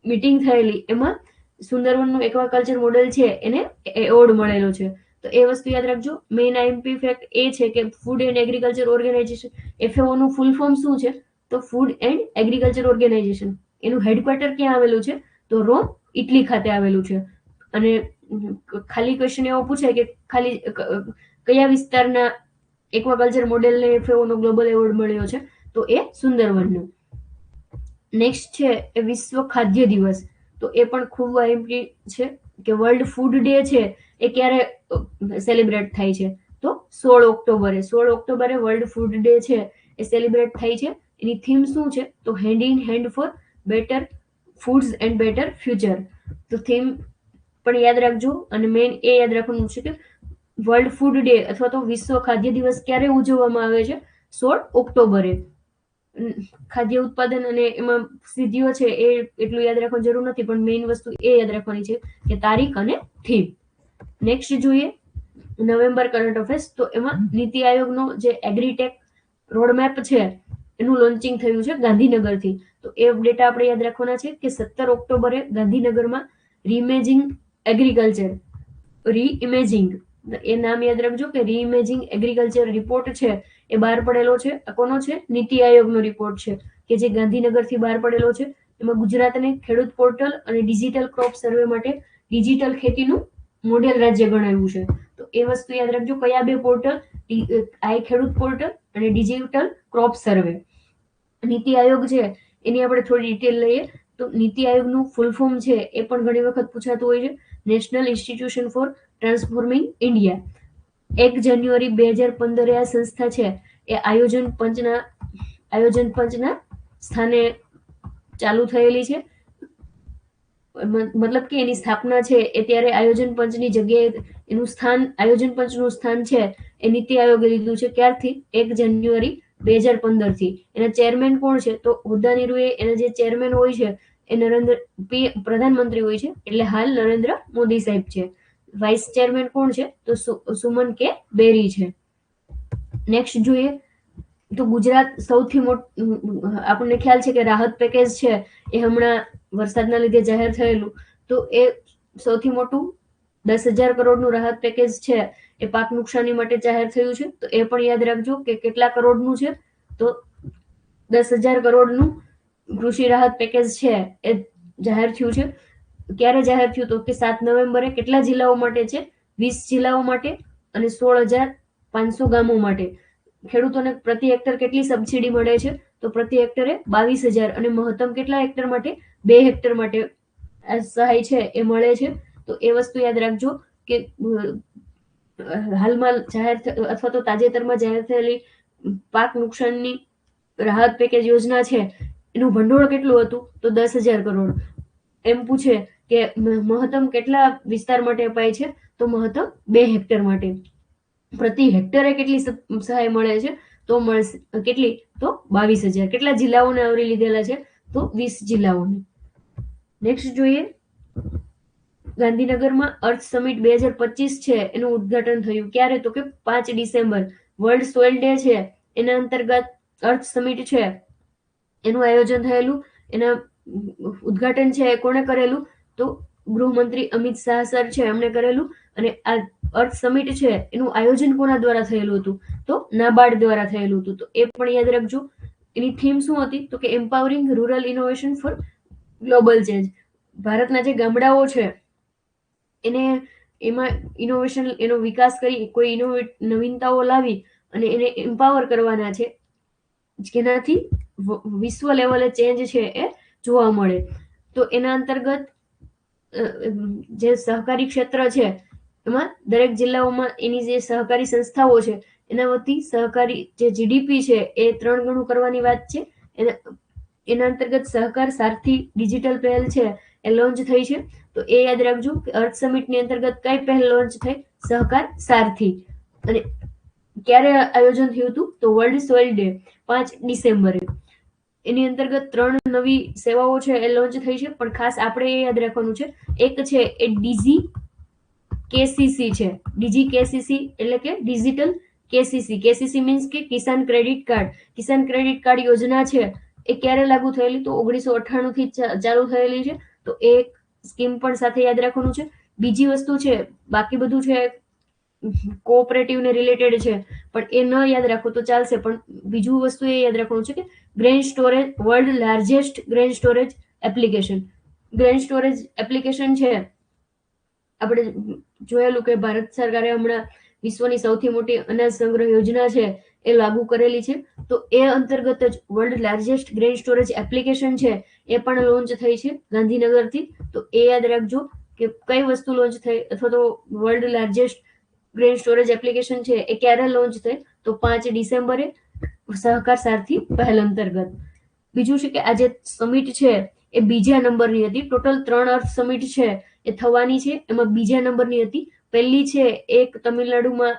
મીટિંગ થયેલી એમાં સુંદરવનનું એક્વાકલ્ચર મોડેલ છે એને એવોર્ડ મળેલો છે. તો એ વસ્તુ યાદ રાખજો. મેઇન આઈએમપી ફેક્ટ એ છે કે food and agriculture organization, FAO નું ફૂલ ફોર્મ શું છે? તો ફૂડ એન્ડ એગ્રીકલ્ચર ઓર્ગેનાઇઝેશન. એનું હેડક્વાર્ટર ક્યાં આવેલું છે? તો રોમ, ઇટલી ખાતે આવેલું છે. અને ખાલી ક્વેશ્ચન એવો પૂછાય કે ખાલી કયા વિસ્તારના એક્વાકલ્ચર મોડેલને FAO નો ગ્લોબલ એવોર્ડ મળ્યો છે? તો એ સુંદરવનનો. નેક્સ્ટ છે એ વિશ્વ ખાદ્ય દિવસ. તો એ પણ ખૂબ આઈએમપી છે કે વર્લ્ડ ફૂડ ડે છે એ ક્યારે સેલિબ્રેટ થાય છે? તો 16 ઓક્ટોબરે. 16 ઓક્ટોબરે વર્લ્ડ ફૂડ ડે છે એ સેલિબ્રેટ થાય છે. એની થીમ શું છે? તો hand in hand for better foods and better future. તો થીમ પણ યાદ રાખજો. અને મેઇન એ યાદ રાખવાનું છે કે વર્લ્ડ ફૂડ ડે અથવા તો વિશ્વ ખાદ્ય દિવસ ક્યારે ઉજવવામાં આવે છે? 16 ઓક્ટોબરે. ખાદ્ય ઉત્પાદન અને એમાં સિદ્ધિઓ છે એ એટલું યાદ રાખવાની જરૂર નથી, પણ મેઇન વસ્તુ એ યાદ રાખવાની છે કે તારીખ અને થીમ. નેક્સ્ટ જોઈએ નવેમ્બર કરંટ અફેર્સ. તો એમાં નીતિ આયોગનો જે એગ્રીટેક રોડમેપ છે એનું લોન્ચિંગ થયું છે ગાંધીનગરથી. તો એ ડેટા આપણે યાદ રાખવાના છે કે 17 ઓક્ટોબરે ગાંધીનગરમાં રીઇમેજિંગ એગ્રીકલ્ચર, રીઇમેજિંગ, એ નામ યાદ રાખજો કે રીઇમેજિંગ એગ્રીકલ્ચર રિપોર્ટ છે એ બહાર પડેલો છે. આ કોનો છે? નીતિ આયોગનો રિપોર્ટ છે કે જે ગાંધીનગરથી બહાર પડેલો છે. એમાં ગુજરાતને ખેડૂત પોર્ટલ અને ડિજિટલ ક્રોપ સર્વે માટે ડિજિટલ ખેતીનું મોડેલ રાજ્ય ગણાવ્યું છે. તો એ વસ્તુ યાદ રાખજો. કયા બે પોર્ટલ? આઈ ખેડૂત પોર્ટલ અને ડિજિટલ ક્રોપ સર્વે. નીતિ આયોગ છે એની આપણે થોડી ડિટેલ લઈએ. તો નીતિ આયોગનું ફૂલ ફોર્મ છે એ પણ ઘણી વખત પૂછાતું હોય છે. National institution for transforming India. 1 જાન્યુઆરી 2015 આ સંસ્થા છે એ આયોજન પંચના સ્થાને ચાલુ થયેલી છે. મતલબ કે એની સ્થાપના છે એ ત્યારે આયોજન પંચની જગ્યાએ એનું સ્થાન, આયોજન પંચનું સ્થાન છે એ નીતિ આયોગે લીધું છે. ક્યારથી? 1 જાન્યુઆરી 2015 થી. એના ચેરમેન કોણ છે? તો હોદ્દાની રૂએ એના જે ચેરમેન હોય છે એ પ્રધાનમંત્રી હોય છે, એટલે હાલ નરેન્દ્ર મોદી સાહેબ છે. વાઇસ ચેરમેન કોણ છે? તો સુમન કે બેરી છે. નેક્સ્ટ જોઈએ તો ગુજરાત સૌથી મોટું, આપણને ખ્યાલ છે કે રાહત પેકેજ છે એ હમણાં વરસાદના લીધે જાહેર થયેલું. તો એ સૌથી મોટું 10,000 કરોડનું રાહત પેકેજ છે એ પાક નુકસાની માટે જાહેર થયું છે. તો એ પણ યાદ રાખજો કે કેટલા કરોડનું છે? તો 10,000 કરોડનું કૃષિ રાહત પેકેજ છે એ જાહેર થયું છે. ક્યારે જાહેર થયું? તો કે 7 નવેમ્બરે. કેટલા જિલ્લાઓ માટે છે? 20 જિલ્લાઓ માટે અને 16,500 ગામો માટે. ખેડૂતોને પ્રતિ હેક્ટર કેટલી સબસિડી મળે છે? તો પ્રતિ હેક્ટરે 22,000 અને મહત્તમ કેટલા હેક્ટર માટે? 2 હેક્ટર માટે આ સહાય છે એ મળે છે. તો એ વસ્તુ યાદ રાખજો કે હાલમાં જાહેર અથવા તો તાજેતરમાં જાહેર થયેલી પાક નુકસાનની રાહત પેકેજ યોજના છે એનું ભંડોળ કેટલું હતું? તો 10,000 કરોડ. એમ પૂછે કે મહત્તમ કેટલા વિસ્તાર માટે અપાય છે? તો મહત્તમ 2 હેક્ટર માટે. પ્રતિ હેક્ટરે કેટલી સહાય મળે છે? તો મળશે કેટલી? તો 22,000. કેટલા જિલ્લાઓને આવરી લીધેલા છે? તો 20 જિલ્લાઓને. નેક્સ્ટ જોઈએ, ગાંધીનગરમાં અર્થ સમિટ 2025 છે એનું ઉદ્ઘાટન થયું. ક્યારે? તો કે 5 ડિસેમ્બર. વર્લ્ડ સોઇલ ડે છે એના અંતર્ગત અર્થ સમિટ છે એનું આયોજન થયેલું. એના ઉદ્ઘાટન છે એ કોણે કરેલું? તો ગૃહમંત્રી અમિત શાહ સર છે એમણે કરેલું. અને આ અર્થ સમિટ છે એનું આયોજન કોના દ્વારા થયેલું હતું? તો નાબાર્ડ દ્વારા થયેલું હતું. તો એ પણ યાદ રાખજો. એની થીમ શું હતી? તો કે empowering rural innovation for global change. ભારતના જે ગામડાઓ છે એને એમાં ઇનોવેશન, એનો વિકાસ કરી, કોઈ નવીનતાઓ લાવી અને એને એમ્પાવર કરવાના છે, જેનાથી વિશ્વ લેવલે ચેન્જ છે એ જોવા મળે. તો એના અંતર્ગત જે સહકારી ક્ષેત્ર છે એમાં દરેક જિલ્લાઓમાં એની જે સહકારી સંસ્થાઓ છે એના વતી સહકારી જે જીડીપી છે એ 3 ગણું કરવાની વાત છે. એના અંતર્ગત સહકાર સારથી ડિજિટલ પહેલ છે એ લોન્ચ થઈ છે. તો એ યાદ રાખજો કે અર્થ સમિટની અંતર્ગત કઈ પહેલ લોન્ચ થઈ? સહકાર સારથી. અને ક્યારે આયોજન થયું હતું? તો વર્લ્ડ સોઇલ ડે 5 ડિસેમ્બરે. એની અંતર્ગત 3 નવી સેવાઓ છે એ લોન્ચ થઈ છે, પણ ખાસ આપણે એ યાદ રાખવાનું છે, એક છે એ ડીજી કેસીસી છે. ડીજી કેસીસી એટલે કે ડિજિટલ કેસીસી. કેસીસી મીન્સ કે કિસાન ક્રેડિટ કાર્ડ. કિસાન ક્રેડિટ કાર્ડ યોજના છે એ ક્યારે લાગુ થયેલી? તો 1998 થી ચાલુ થયેલી છે. તો એ સ્કીમ પણ સાથે યાદ રાખવાનું છે. બીજી વસ્તુ છે, બાકી બધું છે કોઓપરેટિવ ને રિલેટેડ છે, પણ એ ન યાદ રાખો તો ચાલશે. પણ બીજું વસ્તુ એ યાદ રાખવાનું છે કે grain storage, world largest grain storage application. Grain storage application છે, આપણે જોયેલું કે ભારત સરકારે હમણાં વિશ્વની સૌથી મોટી અનાજ સંગ્રહ યોજના છે એ લાગુ કરેલી છે. તો એ અંતર્ગત જ world largest grain storage application છે એ પણ લોન્ચ થઈ છે ગાંધીનગરથી. તો એ યાદ રાખજો કે કઈ વસ્તુ લોન્ચ થઈ, અથવા તો world largest grain storage application છે એ ક્યારે લોન્ચ થઈ? તો 5 ડિસેમ્બરે સહકાર સારથી પહેલ અંતર્ગત. બીજું છે કે આ જે સમિટ છે એ બીજા નંબરની હતી. ટોટલ 3 અર્થ સમિટ છે એ થવાની છે, એમાં બીજા નંબરની હતી. પહેલી છે એક તમિલનાડુમાં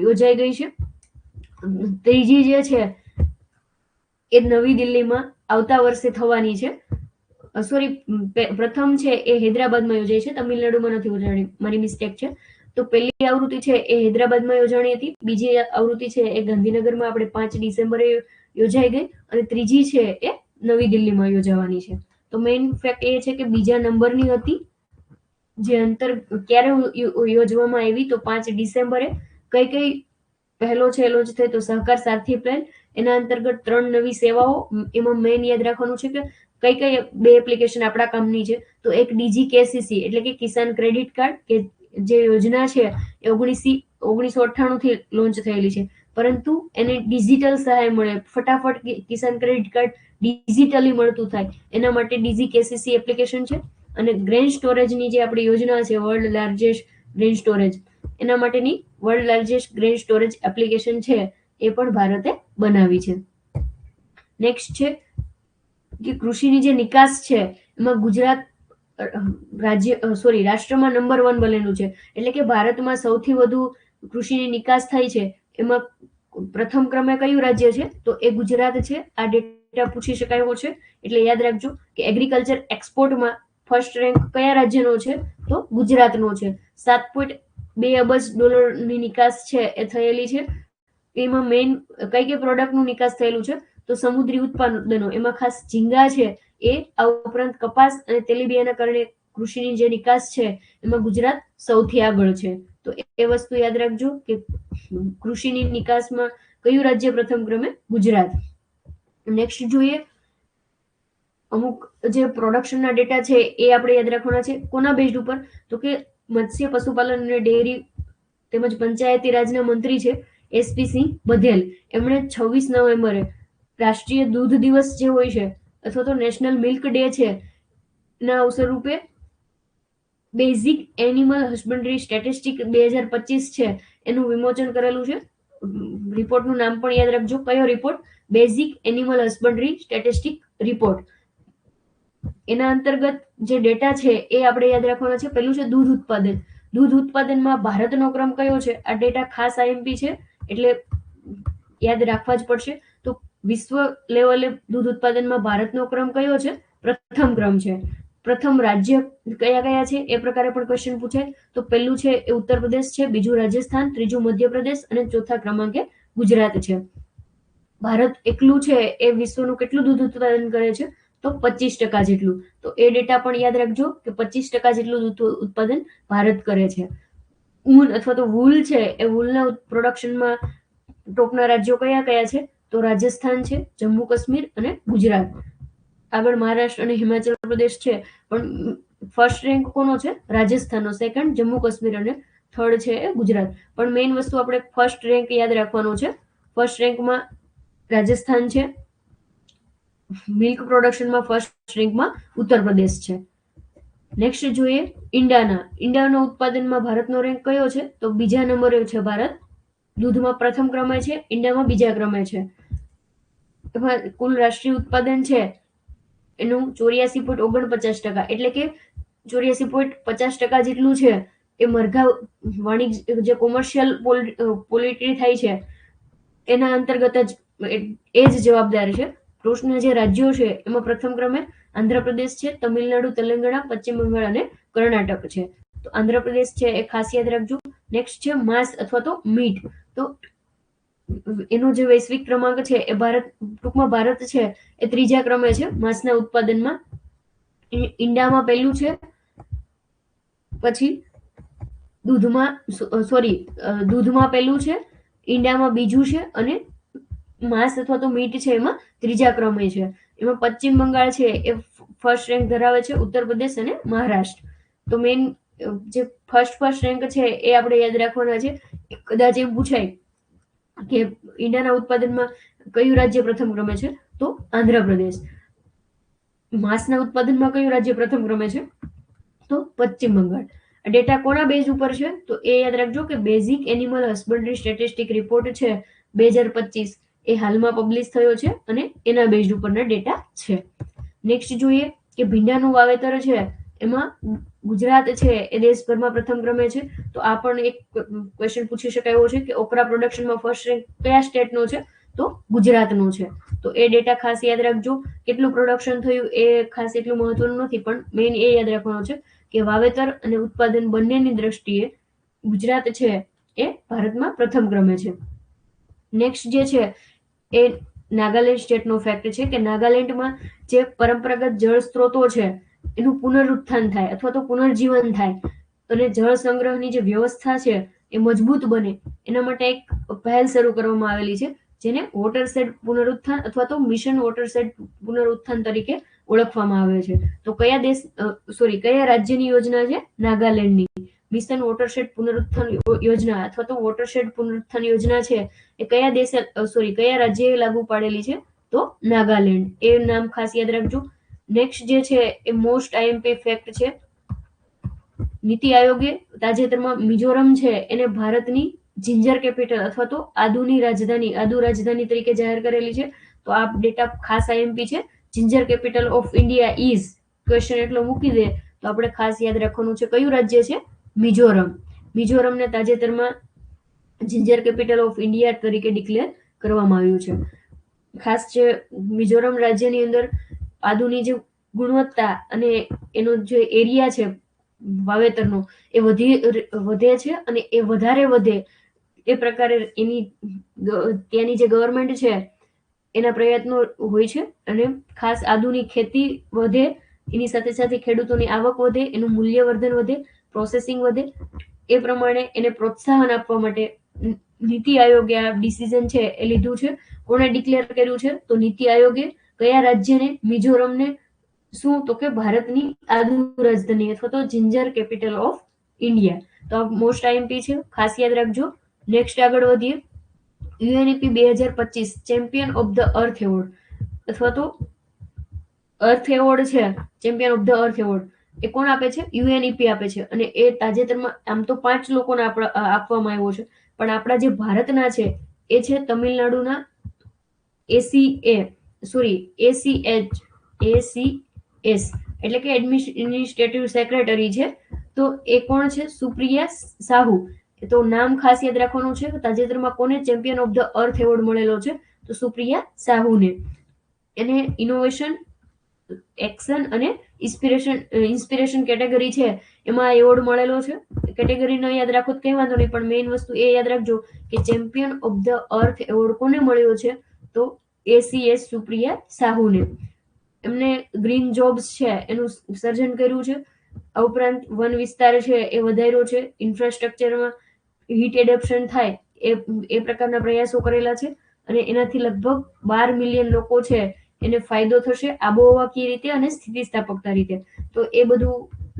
યોજાઈ ગઈ છે. ત્રીજી જે છે એ નવી દિલ્હીમાં આવતા વર્ષે થવાની છે. સોરી, પ્રથમ છે એ હૈદરાબાદમાં યોજાઈ છે, તમિલનાડુમાં નથી યોજાણી, મારી મિસ્ટેક છે. તો પહેલી આવૃત્તિ છે એ હૈદરાબાદમાં યોજાણી હતી. બીજી આવૃત્તિ છે એ ગાંધીનગરમાં આપણે 5 ડિસેમ્બરે યોજાઈ ગઈ. અને ત્રીજી છે એ નવી દિલ્હીમાં યોજાવાની છે. તો મેઇન ફેક્ટ એ છે કે બીજા નંબરની હતી. જે ક્યારે યોજવામાં આવી? તો 5 ડિસેમ્બરે. કઈ કઈ પહેલો છે લોન્ચ થઈ? તો સહકાર સારથી પહેલ. એના અંતર્ગત 3 નવી સેવાઓ. એમાં મેઇન યાદ રાખવાનું છે કે કઈ કઈ 2 એપ્લિકેશન આપણા કામની છે? તો એક ડીજી કેસીસી એટલે કે કિસાન ક્રેડિટ કાર્ડ, કે જે યોજના છે એ 1998 થી લોન્ચ થયેલી છે, પરંતુ એને ડિજિટલ સહાય મળે, ફટાફટ કિસાન ક્રેડિટ કાર્ડ ડિજિટલી મળતું થાય એના માટે ડીજી કેસીસી એપ્લિકેશન છે. અને ગ્રેન સ્ટોરેજની જે આપણી યોજના છે વર્લ્ડ લાર્જેસ્ટ ગ્રેન સ્ટોરેજ, એના માટેની world largest grain storage application છે એ પણ ભારતે બનાવી છે. નેક્સ્ટ છે કે કૃષિની જે નિકાસ છે એમાં ગુજરાત રાષ્ટ્રમાં નંબર 1 બનેલું છે. એટલે કે ભારતમાં સૌથી વધુ કૃષિની નિકાસ થાય છે એમાં પ્રથમ ક્રમે કયું રાજ્ય છે? તો એ ગુજરાત છે. આ ડેટા પૂછી શકાયો છે, એટલે યાદ રાખજો કે એગ્રીકલ્ચર એક્સપોર્ટમાં ફર્સ્ટ રેન્ક કયા રાજ્યનો છે? તો ગુજરાતનો છે. 7.2 અબજ ડોલરની નિકાસ છે એ થયેલી છે. એમાં મેઇન કઈ કઈ પ્રોડક્ટનું નિકાસ થયેલું છે? તો સમુદ્રી ઉત્પાદનો, એમાં ખાસ ઝીંગા છે એ, આ ઉપરાંત કપાસ અને તેલીબિયાંના કારણે કૃષિની જે નિકાસ છે એમાં ગુજરાત સૌથી આગળ છે. તો એ વસ્તુ યાદ રાખજો કે કૃષિની નિકાસમાં કયું રાજ્ય પ્રથમ ક્રમે? ગુજરાત. નેક્સ્ટ જોઈએ, અમુક જે પ્રોડક્શનના ડેટા છે એ આપણે યાદ રાખવાના છે. કોના બેઝડ ઉપર? તો કે મત્સ્ય પશુપાલન અને ડેરી તેમજ પંચાયતી રાજના મંત્રી છે એસપી સિંહ બધેલ. એમણે 26 નવેમ્બરે રાષ્ટ્રીય દૂધ દિવસ જે હોય છે, અથવા તો નેશનલ મિલ્ક ડે છે, ના અવસર રૂપે બેઝિક એનિમલ હસબન્ડરી સ્ટેટિસ્ટિક 2025 છે એનું વિમોચન કરેલું છે. રિપોર્ટનું નામ પણ યાદ રાખજો. કયો report? Basic animal husbandry statistic report. એના અંતર્ગત જે ડેટા છે એ આપણે યાદ રાખવાના છે. પેલું છે દૂધ ઉત્પાદન. દૂધ ઉત્પાદનમાં ભારતનો ક્રમ કયો છે? આ ડેટા ખાસ આઈએમપી છે, એટલે યાદ રાખવા જ પડશે. તો વિશ્વ લેવલે દૂધ ઉત્પાદનમાં ભારતનો ક્રમ કયો છે? પ્રથમ ક્રમ છે. પ્રથમ રાજ્ય કયા કયા છે એ પ્રકારે પણ ક્વેશ્ચન પૂછાય. તો પહેલું છે એ ઉત્તર પ્રદેશ છે, બીજું રાજસ્થાન, ત્રીજું મધ્યપ્રદેશ અને ચોથા ક્રમાંકે ગુજરાત છે. ભારત એકલું છે એ વિશ્વનું કેટલું દૂધ ઉત્પાદન કરે છે? તો 25% જેટલું. તો એ ડેટા પણ યાદ રાખજો કે 25% જેટલું દૂધ ઉત્પાદન ભારત કરે છે. ઊન અથવા તો વૂલ છે એ વૂલના પ્રોડક્શનમાં ટોપના રાજ્યો કયા કયા છે? તો રાજસ્થાન છે, જમ્મુ કાશ્મીર અને ગુજરાત. આગળ મહારાષ્ટ્ર અને હિમાચલ પ્રદેશ છે, પણ ફર્સ્ટ રેન્ક કોનો છે? રાજસ્થાનનો, સેકન્ડ જમ્મુ કાશ્મીર અને થર્ડ છે એ ગુજરાત. પણ મેઇન વસ્તુ આપણે ફર્સ્ટ રેન્ક યાદ રાખવાનો છે. ફર્સ્ટ રેન્કમાં રાજસ્થાન છે. મિલ્ક પ્રોડક્શનમાં ફર્સ્ટ રેન્કમાં ઉત્તર પ્રદેશ છે. નેક્સ્ટ જોઈએ ઈંડાના ઉત્પાદનમાં ભારતનો રેન્ક કયો છે? તો બીજા નંબરે છે ભારત. દૂધમાં પ્રથમ ક્રમે છે, ઈંડામાં બીજા ક્રમે છે. એમાં કુલ રાષ્ટ્રીય ઉત્પાદન છે એનું 84.49%, એટલે કે 84.50% જેટલું છે એ મરઘા વાણિજ્ય જે કોમર્શિયલ પોલ્ટ્રી થાય છે એના અંતર્ગત જ એ જ જવાબદાર છે. ટોચના જે રાજ્યો છે એમાં પ્રથમ ક્રમે આંધ્રપ્રદેશ છે, તમિલનાડુ, તેલંગાણા, પશ્ચિમ બંગાળ અને કર્ણાટક છે. તો આંધ્રપ્રદેશ છે એ ખાસ યાદ રાખજો. નેક્સ્ટ છે માંસ અથવા તો મીટ. તો એનો જે વૈશ્વિક ક્રમાંક છે એ ટૂંકમાં ભારત છે એ ત્રીજા ક્રમે છે માંસના ઉત્પાદનમાં. ઈંડામાં પહેલું છે, પછી દૂધમાં પહેલું છે, ઈંડામાં બીજું છે અને માંસ અથવા તો મીટ છે એમાં ત્રીજા ક્રમે છે. એમાં પશ્ચિમ બંગાળ છે એ ફર્સ્ટ રેન્ક ધરાવે છે, ઉત્તર પ્રદેશ અને મહારાષ્ટ્ર. તો મેઇન જે ફર્સ્ટ રેન્ક છે એ આપણે યાદ રાખવાના છે. કદાચ એવું પૂછાય કે ઈંડાના ઉત્પાદનમાં કયું રાજ્ય પ્રથમ ક્રમે છે? તો આંધ્રપ્રદેશ. માંસના ઉત્પાદનમાં કયું રાજ્ય પ્રથમ ક્રમે છે? તો પશ્ચિમ બંગાળ. ડેટા કોના બેઝ ઉપર છે? તો એ યાદ રાખજો કે basic animal husbandry statistic report છે 2025 એ હાલમાં પબ્લિશ થયો છે અને એના બેઝ ઉપરના ડેટા છે. નેક્સ્ટ જોઈએ કે ભીંડાનું વાવેતર છે એમાં ગુજરાત છે એ દેશભરમાં પ્રથમ ક્રમે છે. તો આ પણ એક ક્વેશ્ચન પૂછી શકાય એવો છે કે ઓકરા પ્રોડક્શનમાં ફર્સ્ટ રેન્ક કયા સ્ટેટનો છે? તો ગુજરાતનો છે. તો એ ડેટા ખાસ યાદ રાખજો. કેટલું પ્રોડક્શન થયું એ ખાસ એટલું મહત્વનું નથી, પણ મેઇન એ યાદ રાખવાનું છે કે વાવેતર અને ઉત્પાદન બંનેની દ્રષ્ટિએ ગુજરાત છે એ ભારતમાં પ્રથમ ક્રમે છે. નેક્સ્ટ જે છે એ નાગાલેન્ડ સ્ટેટનો ફેક્ટ છે કે નાગાલેન્ડમાં જે પરંપરાગત જળ સ્ત્રોતો છે એનું પુનરુત્થાન થાય અથવા તો પુનર્જીવન થાય અને જળ સંગ્રહની જે વ્યવસ્થા છે એ મજબૂત બને એના માટે એક પહેલ શરૂ કરવામાં આવેલી છે, જેને વોટરશેડ પુનરુત્થાન અથવા તો મિશન વોટરશેડ પુનરુત્થાન તરીકે ઓળખવામાં આવે છે. તો કયા રાજ્યની યોજના છે? નાગાલેન્ડની. મિશન વોટરશેડ પુનરુત્થાન યોજના અથવા તો વોટરશેડ પુનરુત્થાન યોજના છે એ કયા રાજ્યએ લાગુ પાડેલી છે? તો નાગાલેન્ડ. એ નામ ખાસ યાદ રાખજો. નેક્સ્ટ જે છે એ મોસ્ટ આઈએમપી ફેક્ટ છે. નીતિ આયોગે તાજેતરમાં મિઝોરમ છે એને ભારતની જિંજર કેપિટલ અથવા તો આદુ રાજધાની તરીકે જાહેર કરેલી છે. તો આ ડેટા ખાસ આઈએમપી છે. Ginger capital of India is question એટલો મૂકી દે તો આપણે ખાસ યાદ રાખવાનું છે કયું રાજ્ય છે? મિઝોરમ. મિઝોરમને તાજેતરમાં જિંજર કેપિટલ ઓફ ઇન્ડિયા તરીકે ડિક્લેર કરવામાં આવ્યું છે. ખાસ જે મિઝોરમ રાજ્યની અંદર આદુની જે ગુણવત્તા અને એનો જે એરિયા છે વાવેતરનો એ વધે છે અને એ વધારે વધે એ પ્રકારે ત્યાંની જે ગવર્મેન્ટ છે એના પ્રયત્નો હોય છે અને ખાસ આદુની ખેતી વધે, એની સાથે સાથે ખેડૂતોની આવક વધે, એનું મૂલ્યવર્ધન વધે, પ્રોસેસિંગ વધે, એ પ્રમાણે એને પ્રોત્સાહન આપવા માટે નીતિ આયોગે આ ડિસિઝન છે એ લીધું છે. કોણે ડિક્લેર કર્યું છે? તો નીતિ આયોગે. કયા રાજ્યને? મિઝોરમને. શું? તો કે ભારતની આદુ રાજધાની અથવા તો જિંજર કેપિટલ ઓફ ઇન્ડિયા. તો આ મોસ્ટ આઈએમપી છે, ખાસ યાદ રાખજો. નેક્સ્ટ આગળ વધીએ. UNEP 2025 champion of the earth award અથવા તો અર્થ એવોર્ડ છે, champion of the earth award એ કોણ આપે છે? યુએનઈપી આપે છે. અને એ તાજેતરમાં આમ તો 5 લોકોને આપવામાં આવ્યો છે, પણ આપણા જે ભારતના છે એ છે તમિલનાડુના એસીએચ એસીએસ એટલે કે એડમિનિસ્ટ્રેટિવ સેક્રેટરી છે. તો એ કોણ છે? સુપ્રિયા સાહુ. તો નામ ખાસ યાદ રાખવાનું છે. તાજેતરમાં કોને champion of the earth award મળેલો છે? તો સુપ્રિયા સાહુને. એને ઇનોવેશન, એક્શન અને ઇન્સ્પિરેશન કેટેગરી છે એમાં એવોર્ડ મળેલો છે. કેટેગરી ન યાદ રાખો તો કઈ વાંધો નહીં, પણ મેઇન વસ્તુ એ યાદ રાખજો કે champion of the earth award કોને મળ્યો છે? તો ACS સુપ્રિયા સાહુને. એમને ગ્રીન જોબ્સ છે એનું સર્જન કર્યું છે. આ ઉપરાંત વન વિસ્તાર છે એ વધાર્યો છે. ઇન્ફ્રાસ્ટ્રક્ચરમાં હીટ એડેપ્શન થાય એ પ્રકારના પ્રયાસો કરેલા છે. અને એનાથી લગભગ 12 મિલિયન લોકો છે એને ફાયદો થશે આબોહવાકીય રીતે અને સ્થિતિસ્થાપકતા રીતે. તો એ બધું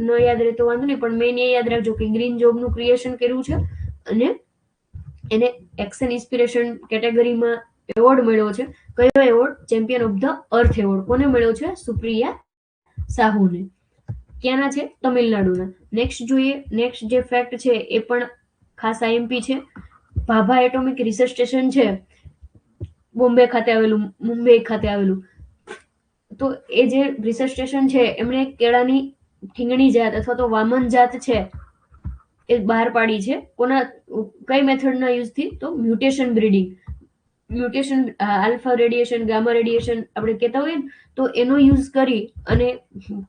ન યાદ રહે તો વાંધો નહીં, પણ મેઇન એ યાદ રાખજો કે ગ્રીન જોબનું ક્રિએશન કર્યું છે અને એને એક્શન ઇન્સ્પિરેશન કેટેગરીમાં એવોર્ડ મળ્યો છે. કયો award? Champion of the earth award. કોને મળ્યો છે? સુપ્રિયા સાહુને. ક્યાંના છે? તમિલનાડુના. નેક્સ્ટ જોઈએ. નેક્સ્ટ જે ફેક્ટ છે એ પણ ખાસ આઈએમપી છે. ભાભા એટોમિક રિસર્ચ સ્ટેશન છે બોમ્બે ખાતે આવેલું, મુંબઈ ખાતે આવેલું. તો એ જે રિસર્ચ સ્ટેશન છે એમણે કેળાની ઠીંગણી જાત અથવા તો વામન જાત છે એ બહાર પાડી છે. કોના કઈ મેથડના યુઝથી? તો mutation breeding. Mutation, alpha radiation, gamma radiation આપણે કહેતા હોઈએ ને, તો એનો યુઝ કરી અને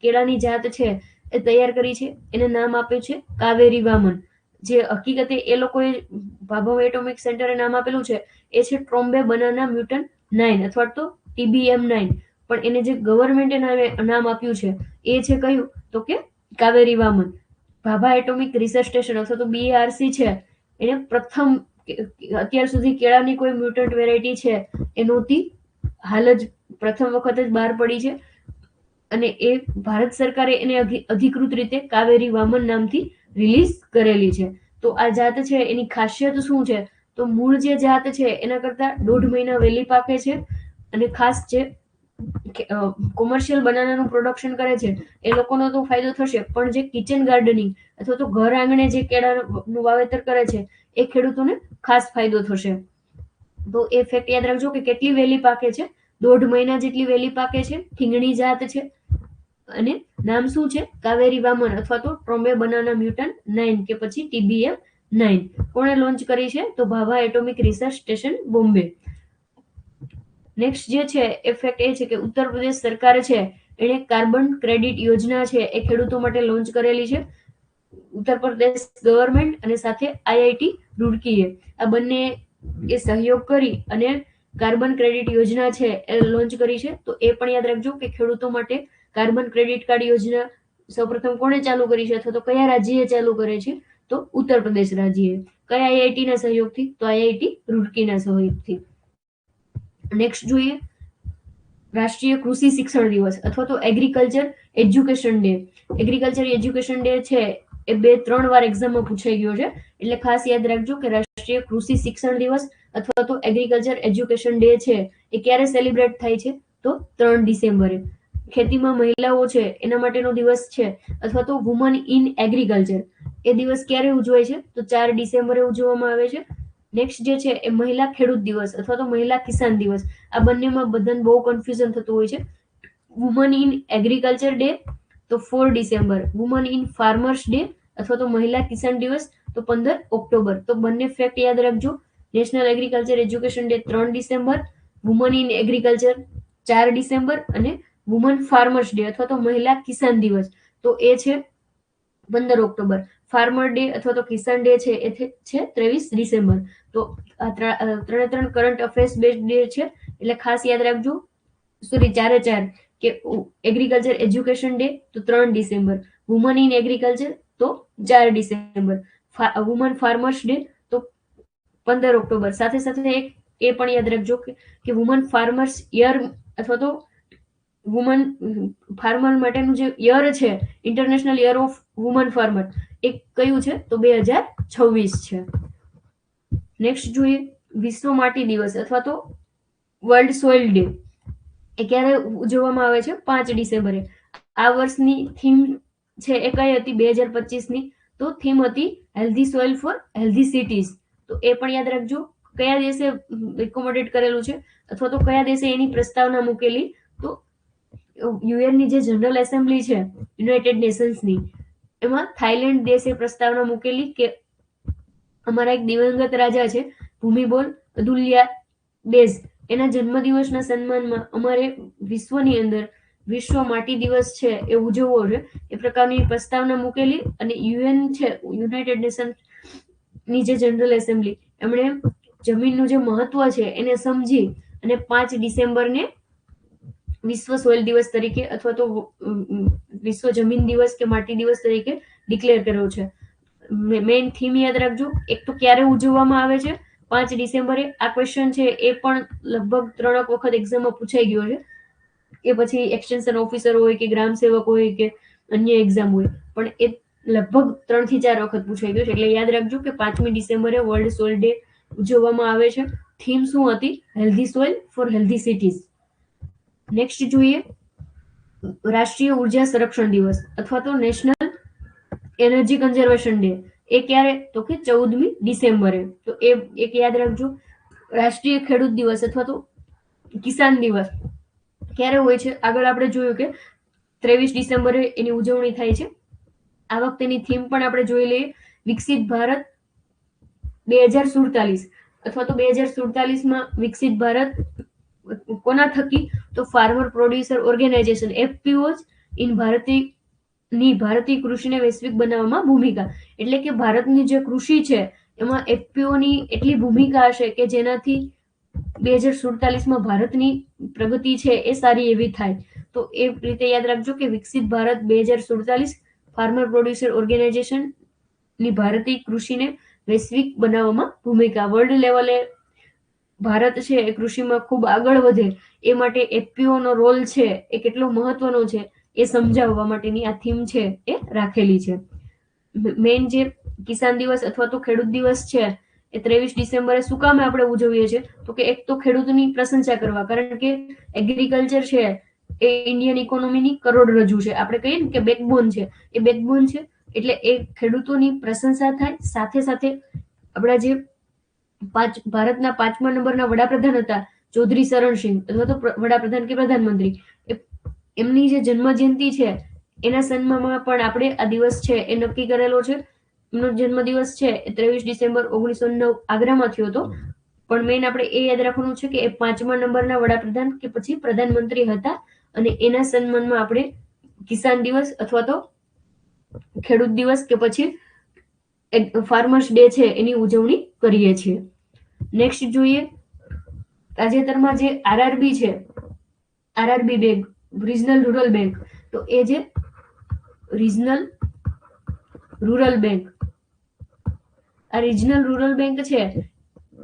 કેળાની જાત છે એ તૈયાર કરી છે. એને નામ આપ્યું છે કાવેરી વામન. જે હકીકતે એ લોકોએ ભાભા એટોમિક સેન્ટરે નામ આપેલું છે એ છે ટ્રોમ્બે બનાના મ્યુટન 9 અથવા તો TBM9. પણ એને જે ગવર્મેન્ટે નામ આપ્યું છે એ છે કયું? તો કે કાવેરી વામન. ભાભા એટોમિક રિસર્ચ સ્ટેશન અથવા તો BARC છે એને પ્રથમ, અત્યાર સુધી કેળાની કોઈ મ્યુટન્ટ વેરાયટી છે એ નહોતી, હાલ જ પ્રથમ વખત જ બહાર પડી છે. અને એ ભારત સરકારે એને અધિકૃત રીતે કાવેરી વામન નામથી રિલીઝ કરેલી છે. તો આ જાત છે એની ખાસિયત શું છે? તો મૂળ જે જાત છે એના કરતા 1.5 મહિના વહેલી પાકે છે. અને ખાસ જે કોમર્શિયલ બનાનાનું પ્રોડક્શન કરે છે એ લોકોનો તો ફાયદો થશે, પણ જે કિચન ગાર્ડનિંગ અથવા તો ઘર આંગણે જે કેળાનું વાવેતર કરે છે એ ખેડૂતોને ખાસ ફાયદો થશે. તો એ ફેક્ટ યાદ રાખજો કે કેટલી વહેલી પાકે છે? 1.5 મહિના જેટલી વહેલી પાકે છે. ઠીંગણી જાત છે અને નામ શું છે? કાવેરી વામન અથવા તો ટ્રોમ્બે બનાના મ્યુટન 9 કે પછી TBM9. કોણે લોન્ચ કરી છે? તો Bhabha atomic research station Bombay. Next જે છે એ ફેક્ટ એ છે કે ઉત્તર પ્રદેશ સરકાર છે એણે કાર્બન ક્રેડિટ યોજના છે એ ખેડૂતો માટે લોન્ચ કરેલી છે. ઉત્તર પ્રદેશ ગવર્મેન્ટ અને સાથે IIT રૂડકીએ આ બંને એ સહયોગ કરી અને કાર્બન ક્રેડિટ યોજના છે એ લોન્ચ કરી છે. તો એ પણ યાદ રાખજો કે ખેડૂતો માટે કાર્બન ક્રેડિટ કાર્ડ યોજના સૌપ્રથમ કોણે ચાલુ કરી છે અથવા તો કયા રાજ્યએ ચાલુ કરે છે? તો ઉત્તર પ્રદેશ રાજ્યએ. કયા IIT ના સહયોગથી? તો IIT રૂડકીના સહયોગથી. નેક્સ્ટ જોઈએ. રાષ્ટ્રીય કૃષિ શિક્ષણ દિવસ અથવા તો agriculture education day. Agriculture education day છે એ 2-3 વાર એક્ઝામમાં પૂછાઈ ગયો છે, એટલે ખાસ યાદ રાખજો કે રાષ્ટ્રીય કૃષિ શિક્ષણ દિવસ અથવા તો એગ્રીકલ્ચર એજ્યુકેશન ડે છે એ ક્યારે સેલિબ્રેટ થાય છે? તો 3 ડિસેમ્બરે. ખેતીમાં મહિલાઓ છે એના માટેનો દિવસ છે અથવા તો વુમન ઇન એગ્રીકલ્ચર. એ દિવસ ક્યારે ઉજવાય છે? તો 4 ડિસેમ્બરે ઉજવવામાં આવે છે. નેક્સ્ટ જે છે એ મહિલા ખેડૂત દિવસ અથવા તો મહિલા કિસાન દિવસ. આ બંનેમાં બધાને બહુ કન્ફ્યુઝન થતું હોય છે. વુમન ઇન એગ્રીકલ્ચર ડે તો 4 December. Woman in farmers day અથવા તો મહિલા કિસાન દિવસ તો 15 ઓક્ટોબર. તો બંને ફેક્ટ યાદ રાખજો. National agriculture education day 3 December, woman in agriculture 4 December અને વુમન ફાર્મર્સ ડે અથવા તો મહિલા કિસાન દિવસ તો એ છે 15 ઓક્ટોબર. ફાર્મર ડે અથવા તો કિસાન ડે છે એ છે 23 ડિસેમ્બર. તો આ 3 કરંટ અફેર્સ બેઝ ડે છે, એટલે ખાસ યાદ રાખજો. સોરી, 4 કે એગ્રીકલ્ચર એજ્યુકેશન ડે તો 3 ડિસેમ્બર, વુમન ઇન એગ્રીકલ્ચર તો 4 ડિસેમ્બર, વુમન ફાર્મર્સ ડે તો 15 ઓક્ટોબર. સાથે સાથે એક એ પણ યાદ રાખજો કે વુમન ફાર્મર્સ યર અથવા તો વુમન ફાર્મર માટેનું જે યર છે, international year of woman farmer, એ કયું છે? તો 2026 છે. નેક્સ્ટ જોઈએ. વિશ્વ માટી દિવસ અથવા તો વર્લ્ડ સોઇલ ડે એ ક્યારે ઉજવવામાં આવે છે? 5 ડિસેમ્બરે. આ વર્ષની થીમ છે એ કઈ હતી 2025 ની? તો થીમ હતી healthy soil four healthy cities. તો એ પણ યાદ રાખજો. કયા દેશે એકોમોડેટ કરેલું છે અથવા તો કયા દેશે એની પ્રસ્તાવના મૂકેલી? તો યુએન ની જે જનરલ એસેમ્બલી છે યુનાઇટેડ નેશન્સની, એમાં થાઈલેન્ડ દેશે પ્રસ્તાવના મૂકેલી કે અમારા એક દિવંગત રાજા છે ભૂમિબોલ અદુલ્યા ડેઝ, એના જન્મદિવસના સન્માનમાં અમારે વિશ્વની અંદર વિશ્વ માટી દિવસ છે એ ઉજવવો છે. એ પ્રકારની પ્રસ્તાવના મૂકેલી અને યુએન છે યુનાઇટેડ નેશન ની જે જનરલ એસેમ્બલી, એમણે જમીનનું જે મહત્વ છે એને સમજી અને 5 ડિસેમ્બરને વિશ્વ સોઇલ દિવસ તરીકે અથવા તો વિશ્વ જમીન દિવસ કે માટી દિવસ તરીકે ડિક્લેર કર્યો છે. મેઇન થીમ યાદ રાખજો. એક તો ક્યારે ઉજવવામાં આવે છે, 5 ડિસેમ્બરે. આ ક્વેશ્ચન છે એ પણ લગભગ 3 વખત એક્ઝામમાં પૂછાઈ ગયો છે. એ પછી એક્સટેન્શન ઓફિસર હોય કે ગ્રામ સેવક હોય કે અન્ય એક્ઝામ હોય, પણ એ લગભગ 3 થી 4 વખત પૂછાઈ ગયો છે. એટલે યાદ રાખજો કે 5મી ડિસેમ્બરે વર્લ્ડ સોઇલ ડે ઉજવવામાં આવે છે. થીમ શું હતી? Healthy soil four healthy cities. Next જોઈએ રાષ્ટ્રીય ઉર્જા સંરક્ષણ દિવસ અથવા તો નેશનલ એનર્જી કન્ઝર્વેશન ડે. એ ક્યારે? તો કે 14મી ડિસેમ્બરે. તો એ એક યાદ રાખજો. રાષ્ટ્રીય ખેડૂત દિવસ અથવા તો કિસાન દિવસ ક્યારે હોય છે? આગળ આપણે જોયું કે 23 ડિસેમ્બરે એની ઉજવણી થાય છે. આ વખતેની થીમ પણ આપણે જોઈ લઈએ. વિકસિત ભારત 2047 અથવા તો 2047માં વિકસિત ભારત કોના થકી? તો ફાર્મર પ્રોડ્યુસર ઓર્ગેનાઇઝેશન એફપીઓઝ ઇન ભારતીય કૃષિને વૈશ્વિક બનાવવામાં ભૂમિકા. એટલે કે ભારતની જે કૃષિ છે એમાં એફપીઓની એટલી ભૂમિકા હશે કે જેનાથી 2047માં ભારતની પ્રગતિ છે એ સારી એવી થાય. તો એ રીતે યાદ રાખજો કે વિકસિત ભારત 2047 ફાર્મર પ્રોડ્યુસર ઓર્ગેનાઇઝેશન ની ભારતીય કૃષિને વૈશ્વિક બનાવવામાં ભૂમિકા. વર્લ્ડ લેવલે ભારત છે એ કૃષિમાં ખૂબ આગળ વધે એ માટે એફપીઓ નો રોલ છે એ કેટલો મહત્વનો છે એ સમજાવવા માટેની આ થીમ છે એ રાખેલી છે. મેઇન જે કિસાન દિવસ અથવા તો ખેડૂત દિવસ છે એ 23 ડિસેમ્બરે શું કામ આપણે ઉજવીએ છીએ? તો કે એક તો ખેડૂતની પ્રશંસા કરવા, કારણ કે એગ્રીકલ્ચર છે એ ઇન્ડિયન ઇકોનોમીની કરોડરજ્જુ છે. આપણે કહીએ ને કે બેકબોન છે, એ બેકબોન છે. એટલે એ ખેડૂતોની પ્રશંસા થાય. સાથે સાથે આપણા જે ભારતના 5મા નંબરના વડાપ્રધાન હતા ચૌધરી ચરણસિંહ અથવા તો વડાપ્રધાન કે પ્રધાનમંત્રી, એમની જે જન્મ જયંતિ છે એના સન્માનમાં પણ આપણે આ દિવસ છે એ નક્કી કરેલો છે. એમનો જન્મદિવસ છે એ 23 ડિસેમ્બર 1909 આગ્રામાં થયો હતો. પણ મેઇન આપણે એ યાદ રાખવાનું છે કે એ 5મા નંબરના વડાપ્રધાન કે પછી પ્રધાનમંત્રી હતા અને એના સન્માનમાં આપણે કિસાન દિવસ અથવા તો ખેડૂત દિવસ કે પછી ફાર્મર્સ ડે છે એની ઉજવણી કરીએ છીએ. નેક્સ્ટ જોઈએ તાજેતરમાં જે આરઆરબી છે, RRB bank, regional rural bank. તો એ જે રિજનલ રૂરલ બેંક, આ રિજનલ રૂરલ બેંક છે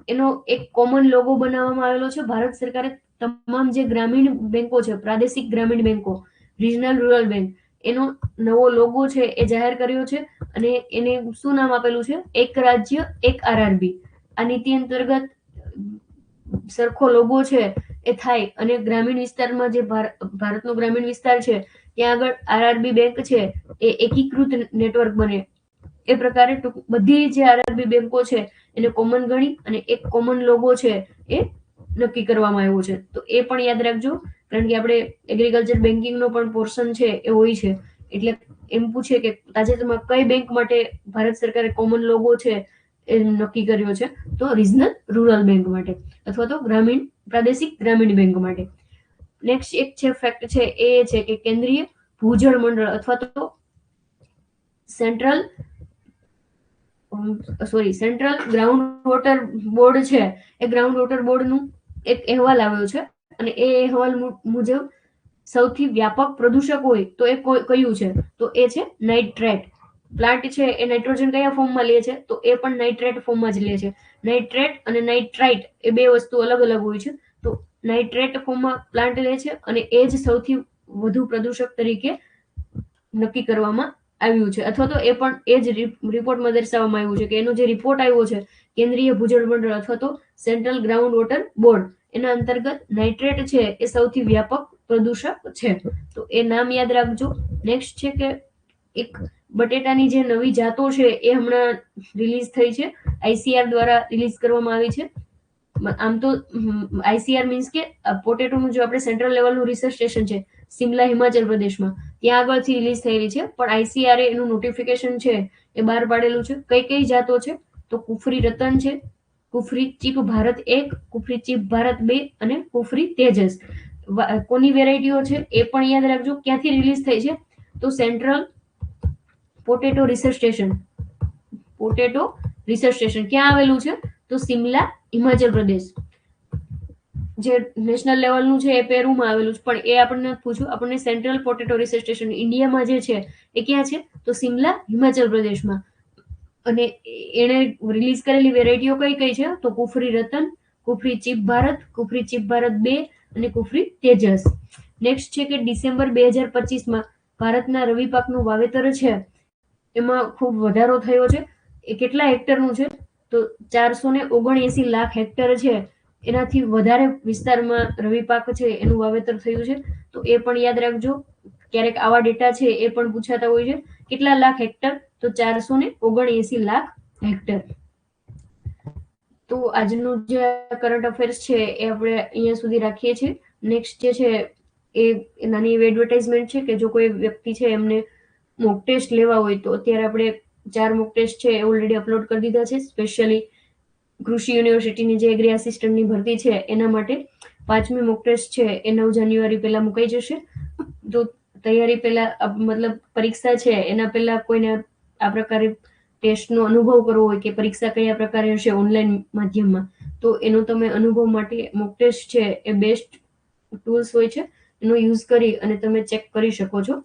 એનો એક કોમન લોગો બનાવવામાં આવેલો છે. ભારત સરકારે તમામ જે ગ્રામીણ બેંકો છે, પ્રાદેશિક ગ્રામીણ બેંકો, રિજનલ રૂરલ બેંક, એનો નવો લોગો છે એ જાહેર કર્યો છે અને એને શું નામ આપેલું છે? એક રાજ્ય એક આરઆરબી. આ નીતિ અંતર્ગત સરખો લોગો છે એ થાય અને ગ્રામીણ વિસ્તારમાં જે ભારતનો ગ્રામીણ વિસ્તાર છે ત્યાં આગળ આરઆરબી બેંક છે એ એકીકૃત નેટવર્ક બને. એ પ્રકારે બધી જે આરઆરબી બેંકો છે એને કોમન ગણી અને એક કોમન લોગો છે એ નક્કી કરવામાં આવ્યો છે. તો એ પણ યાદ રાખજો, કારણ કે આપણે એગ્રીકલ્ચર બેન્કિંગ નો પણ પોર્શન છે એ હોય છે. એટલે એમ પૂછે કે તાજેતરમાં કઈ બેંક માટે ભારત સરકારે કોમન લોગો છે એ નક્કી કર્યો છે? તો રિજનલ રૂરલ બેંક માટે અથવા તો પ્રાદેશિક ગ્રામીણ બેંક માટે. નેક્સ્ટ એક છે ફેક્ટ છે એ છે કે કેન્દ્રીય ભૂજળ મંડળ અથવા તો સેન્ટ્રલ ગ્રાઉન્ડ વોટર બોર્ડ છે એ ગ્રાઉન્ડ વોટર બોર્ડનું એક અહેવાલ આવ્યો છે અને એ અહેવાલ મુજબ સૌથી વ્યાપક પ્રદૂષક હોય તો એ કયું છે? તો એ છે નાઇટ્રેટ. પ્લાન્ટ છે એ નાઇટ્રોજન કયા ફોર્મમાં લે છે? તો એ પણ નાઇટ્રેટ ફોર્મમાં જ લે છે. નાઇટ્રેટ અને નાઇટ્રાઇટ એ બે વસ્તુ અલગ અલગ હોય છે. તો નાઇટ્રેટ ફોર્મમાં પ્લાન્ટ લે છે અને એ જ સૌથી વધુ પ્રદૂષક તરીકે નક્કી કરવામાં આવ્યું છે. અથવા તો એ પણ એ જ રિપોર્ટમાં દર્શાવવામાં આવ્યું છે કે એનો જે રિપોર્ટ આવ્યો છે કેન્દ્રીય ભૂજળ મંડળ અથવા તો સેન્ટ્રલ ગ્રાઉન્ડ વોટર બોર્ડ, એના અંતર્ગત નાઇટ્રેટ છે એ સૌથી વ્યાપક પ્રદૂષક છે. તો એ નામ યાદ રાખજો. નેક્સ્ટ છે કે એક બટેટાની જે નવી જાતો છે એ હમણાં રિલીઝ થઈ છે, આઈસીઆર દ્વારા રિલીઝ કરવામાં આવી છે. આમ તો આઈસીઆર મીન્સ કે પોટેટોનું જો આપણે સેન્ટ્રલ લેવલનું રિસર્ચ સ્ટેશન છે, સિમલા હિમાચલ પ્રદેશમાં, ત્યાં આગળથી રિલીઝ થયેલી છે. પણ ICRA એનું નોટિફિકેશન છે એ બહાર પાડેલું છે. કઈ કઈ જાતો છે તો કુફરી રતન છે, કુફરી ચીપ ભારત 1, કુફરી ચીપ ભારત 2 અને કુફરી તેજસ. કોની વેરાયટીઓ છે એ પણ યાદ રાખજો. ક્યાંથી રિલીઝ થઈ છે તો central potato research station. Potato research station ક્યાં આવેલું છે તો સિમલા હિમાચલ પ્રદેશ. જે નેશનલ લેવલનું છે એ પેરુમાં આવેલું છે, પણ એ આપણને નથી પૂછ્યું. આપણને સેન્ટ્રલ પોટેટો રિસર્ચ સ્ટેશન ઇન્ડિયામાં જે છે એ ક્યાં છે તો સિમલા હિમાચલ પ્રદેશમાં. અને એણે રિલીઝ કરેલી વેરાયટીઓ કઈ કઈ છે તો કુફરી રતન, કુફરી ચીપ ભારત, કુફરી ચીપ ભારત 2 અને કુફરી તેજસ. નેક્સ્ટ છે કે ડિસેમ્બર 2025માં ભારતના રવિ પાકનું વાવેતર છે એમાં ખૂબ વધારો થયો છે. એ કેટલા હેક્ટરનું છે તો 479 લાખ હેક્ટર છે. એનાથી વધારે વિસ્તારમાં રવિ પાક છે એનું વાવેતર થયું છે. તો એ પણ યાદ રાખજો. ક્યારેક આવા ડેટા છે એ પણ પૂછાતા હોય છે. કેટલા લાખ હેક્ટર તો 479 લાખ હેક્ટર. તો આજનું જે કરંટ અફેર્સ છે એ આપણે અહીંયા સુધી રાખીએ છીએ. નેક્સ્ટ જે છે એ નાની એવી એડવર્ટાઇઝમેન્ટ છે કે જો કોઈ વ્યક્તિ છે એમને મોક ટેસ્ટ લેવા હોય તો અત્યારે આપણે 4 મોક ટેસ્ટ છે એ ઓલરેડી અપલોડ કરી દીધા છે. સ્પેશિયલી કૃષિ યુનિવર્સિટીની જે એગ્રી આસિસ્ટન્ટની ભરતી છે એના માટે 5મી મોક ટેસ્ટ છે એ 9 જાન્યુઆરી પહેલા મુકાઈ જશે. તો તૈયારી પહેલા મતલબ પરીક્ષા છે એના પહેલા કોઈને આ પ્રકારે ટેસ્ટનો અનુભવ કરવો હોય કે પરીક્ષા કયા પ્રકારે હશે ઓનલાઈન માધ્યમમાં, તો એનો તમે અનુભવ માટે મોક ટેસ્ટ છે એ બેસ્ટ ટૂલ્સ હોય છે, એનો યુઝ કરી અને તમે ચેક કરી શકો છો.